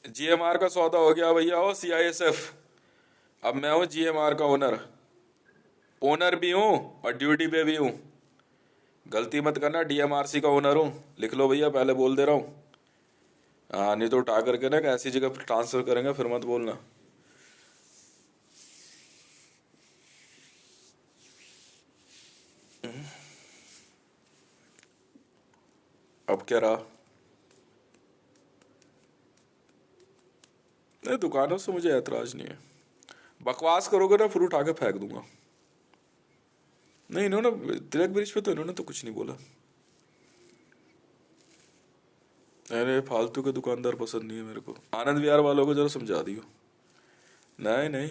GMR का सौदा हो गया भैया, हो CISF। अब मैं हूँ GMR का ओनर भी हूँ और ड्यूटी पे भी हूँ। गलती मत करना, DMRC का ओनर हूँ, लिख लो भैया, पहले बोल दे रहा हूँ। हाँ, नहीं तो उठा करके ना ऐसी जगह पर ट्रांसफर करेंगे, फिर मत बोलना। अब क्या रहा? नहीं, दुकानों से मुझे ऐतराज नहीं है। बकवास करोगे ना फिर उठा के फेंक दूंगा। नहीं, इन्होंने तिलक ब्रिज पे तो इन्होंने तो कुछ नहीं बोला। अरे फालतू के दुकानदार पसंद नहीं है मेरे को। आनंद विहार वालों को जरा समझा दियो। नहीं नहीं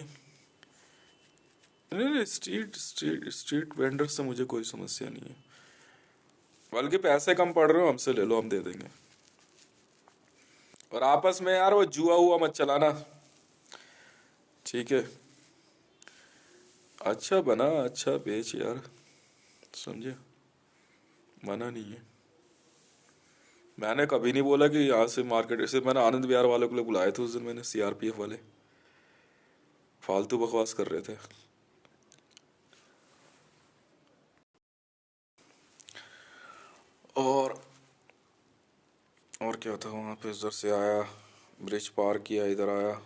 नहीं नहीं, स्ट्रीट वेंडर से मुझे कोई समस्या नहीं है। बल्कि पैसे कम पड़ रहे हो, हमसे ले लो, हम दे देंगे। और आपस में यार वो जुआ हुआ मत चलाना, ठीक है? अच्छा बना, अच्छा बेच यार, समझे? मना नहीं है। मैंने कभी नहीं बोला कि यहाँ से मार्केट से, मैंने आनंद विहार वालों को बुलाए थे उस दिन, मैंने CRPF वाले फालतू बकवास कर रहे थे। और और क्या था वहाँ पे? इधर से आया, ब्रिज पार किया, इधर आया।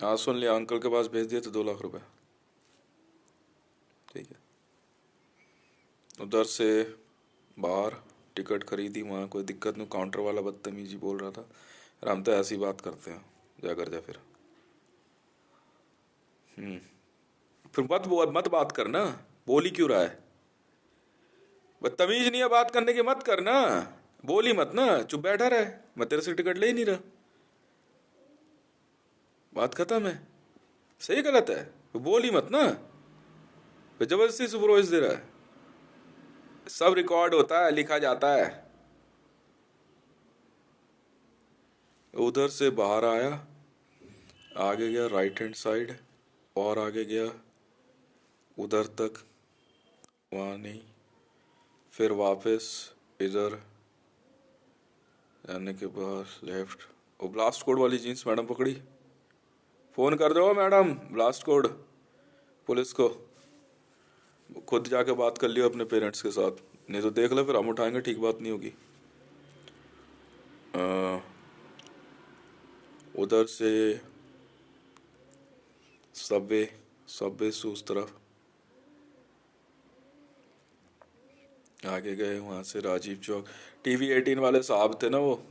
हाँ सुन लिया, अंकल के पास भेज दिए थे 2 लाख रुपए, ठीक है? उधर से बाहर टिकट खरीदी, वहाँ कोई दिक्कत नहीं। काउंटर वाला बदतमीजी बोल रहा था, अरे हम तो ऐसी बात करते हैं, जा कर जा फिर। फिर मत बात करना, बोल ही क्यों रहा है? बदतमीज नहीं है बात करने की, मत करना, बोल ही मत ना, चुप बैठा रहे। मैं तेरे से टिकट ले ही नहीं रहा, बात खत्म है। सही गलत है, तो बोल ही मत ना, फिर जबरदस्ती सुपरवाइज दे रहा है। सब रिकॉर्ड होता है, लिखा जाता है। उधर से बाहर आया, आगे गया राइट हैंड साइड, और आगे गया उधर तक, वहाँ नहीं, फिर वापस इधर जाने के बाद लेफ्ट। वो ब्लास्ट कोड वाली जीन्स मैडम पकड़ी, फोन कर दो मैडम ब्लास्ट कोड पुलिस को, खुद जाके बात कर लियो अपने पेरेंट्स के साथ, नहीं तो देख लो फिर हम उठाएंगे, ठीक बात नहीं होगी। उधर से सबवे सबवे से उस तरफ आगे गए, वहाँ से राजीव चौक। TV18 वाले साहब थे ना वो,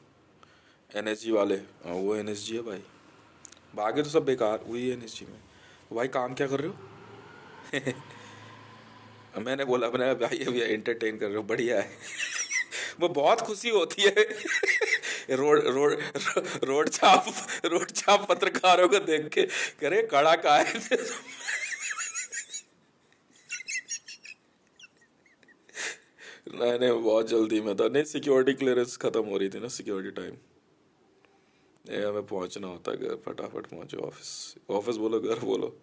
NSG वाले। हाँ वो NSG है भाई, बाकी तो सब बेकार, वही NSG में। भाई काम क्या कर रहे हो? मैंने बोला अपने भाई अभी एंटरटेन कर रहे हो, बढ़िया है। वो बहुत खुशी होती है रोड रोड रोड छाप पत्रकारों को देख के, करे कड़ा का है। नहीं नहीं, बहुत जल्दी में था। नहीं, सिक्योरिटी क्लियरेंस खत्म हो रही थी ना, सिक्योरिटी टाइम। ये हमें पहुंचना होता है घर, फटाफट पहुंचो ऑफिस। ऑफिस बोलो घर बोलो,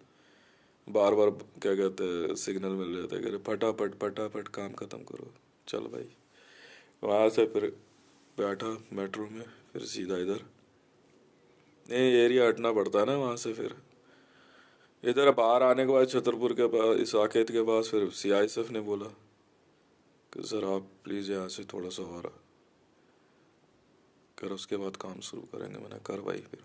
बार बार क्या कहते हैं सिग्नल मिल जाता है, कह रहे फटाफट फटाफट काम खत्म करो। चल भाई, वहाँ से फिर बैठा मेट्रो में, फिर सीधा इधर नहीं, एरिया हटना पड़ता है ना वहाँ से फिर। इधर बाहर आने के बाद छतरपुर के पास, इस साकेत के पास, फिर सीआईएसएफ ने बोला कि सर आप प्लीज़ यहाँ से थोड़ा सा और कर, उसके बाद काम शुरू करेंगे। मैंने कर भाई फिर।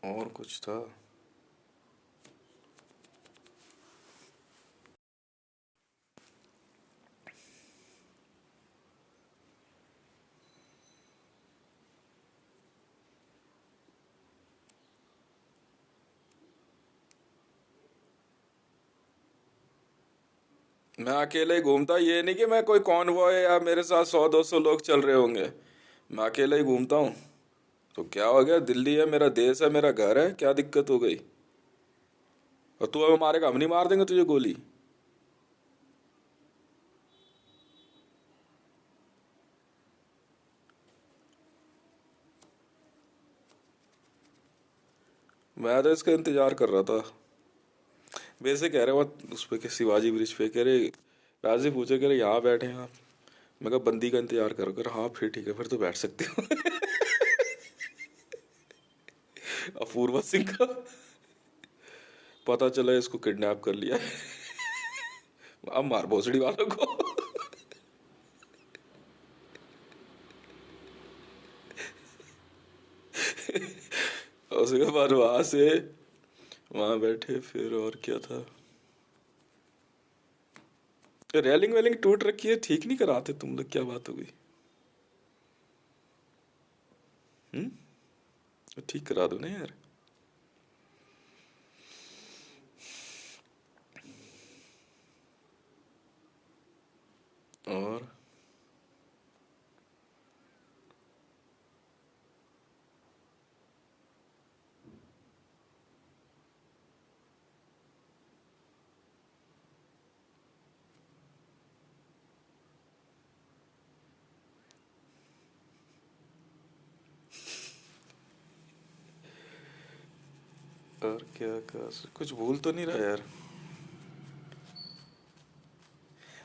और कुछ था? मैं अकेले ही घूमता, ये नहीं कि मैं कोई कॉन्वॉय या मेरे साथ 100-200 लोग चल रहे होंगे। मैं अकेले ही घूमता हूँ। तो क्या हो गया, दिल्ली है, मेरा देश है, मेरा घर है, क्या दिक्कत हो गई? और तू हमें मारेगा, हम नहीं मार देंगे तुझे गोली? मैं तो इसका इंतजार कर रहा था। वैसे कह रहे वो उस पे के शिवाजी ब्रिज पे, कह रहे राजी पूछे, कह रहे यहाँ बैठे हैं आप? मैं कहा बंदी का इंतजार करो। कर हाँ फिर ठीक है, फिर तो बैठ सकते हो। अपूर्वा सिंह का पता चला इसको किडनैप कर लिया है। अब मार भोसड़ी वालों को। और उसके बाद वहां से वहां बैठे फिर, और क्या था? रेलिंग वेलिंग टूट रखी है, ठीक नहीं कराते तुम लोग? क्या बात हो गई? हम्म। तो ठीक करा दो ना यार। और और क्या कर, कुछ भूल तो नहीं रहा यार?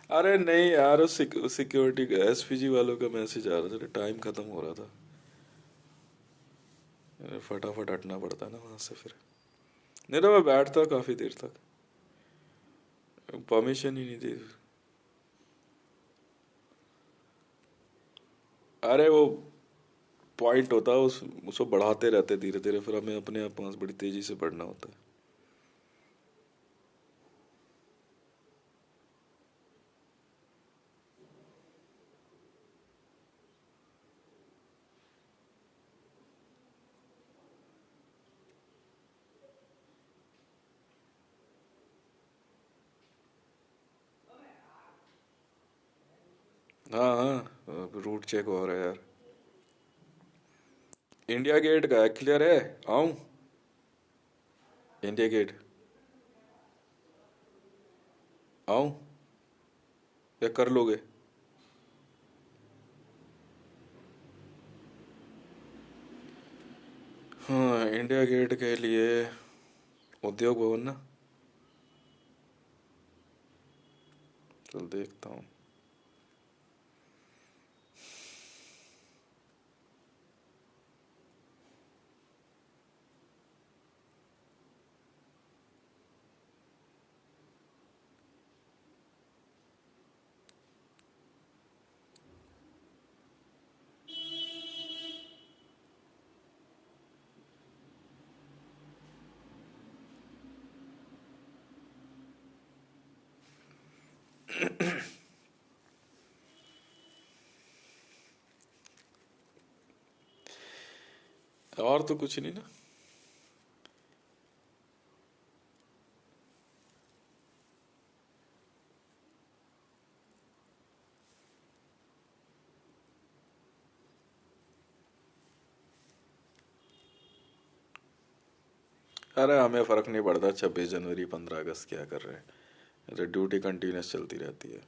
अरे नहीं यार, उस सिक्योरिटी का, एसपीजी वालों का मैसेज आ रहा था, टाइम खत्म हो रहा था। फटाफट हटना पड़ता ना वहां से फिर। नहीं तो मैं बैठता काफी देर तक। परमिशन ही नहीं दी। अरे वो पॉइंट होता है, उसको बढ़ाते रहते धीरे धीरे, फिर हमें अपने आप पास बड़ी तेजी से बढ़ना होता है। हाँ हाँ, रूट चेक हो रहा है यार। इंडिया गेट का है, क्लियर है? आऊं? इंडिया गेट आऊं या कर लोगे? हाँ, इंडिया गेट के लिए उद्योग भवन ना। चल देखता हूँ। और तो कुछ नहीं ना। अरे हमें फ़र्क नहीं पड़ता 26 जनवरी 15 अगस्त क्या कर रहे हैं। अरे ड्यूटी कंटिन्यूस चलती रहती है।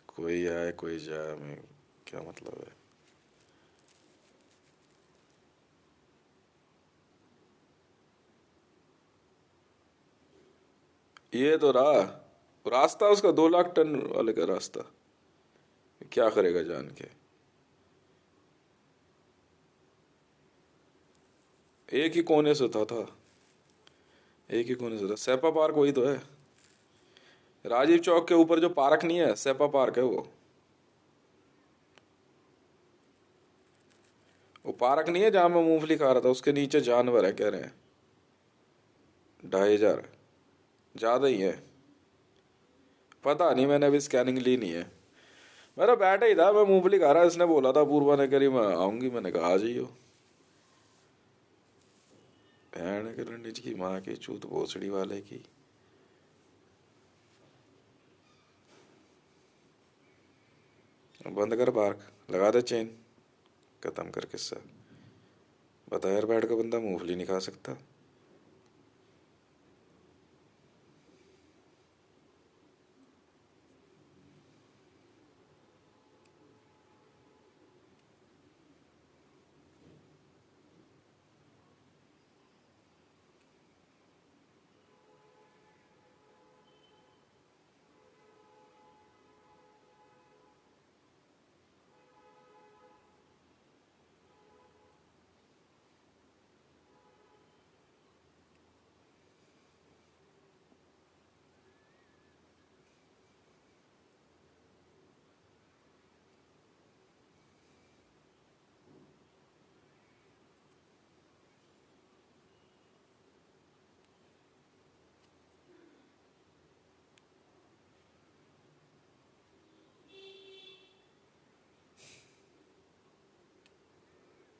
कोई आए कोई जाए, हमें क्या मतलब है। ये तो रहा रास्ता उसका, 2 लाख टन वाले का रास्ता। क्या करेगा जान के। एक ही कोने से था। एक ही कोने से था। सेपा पार्क वही तो है। राजीव चौक के ऊपर जो पार्क नहीं है, सेपा पार्क है वो। वो पार्क नहीं है जहां मैं मूंगफली खा रहा था, उसके नीचे जानवर है कह रहे हैं। 2,500। ज्यादा ही है। पता नहीं, मैंने अभी स्कैनिंग ली नहीं है। मेरा बैठा ही था, मैं मूंगफली खा रहा, इसने बोला था पूर्वा ने, करी मैं आऊंगी, मैंने कहा आ जाइयो। भैन के रंडीज की माँ की चूत भोसड़ी वाले की। बंद कर पार्क, लगा दे चेन, खत्म कर किस्सा। बता यार, बैठ कर बंदा मूंगफली नहीं खा सकता।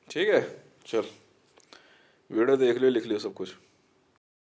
ठीक है, चल। वीडियो देख लियो, लिख लियो सब कुछ।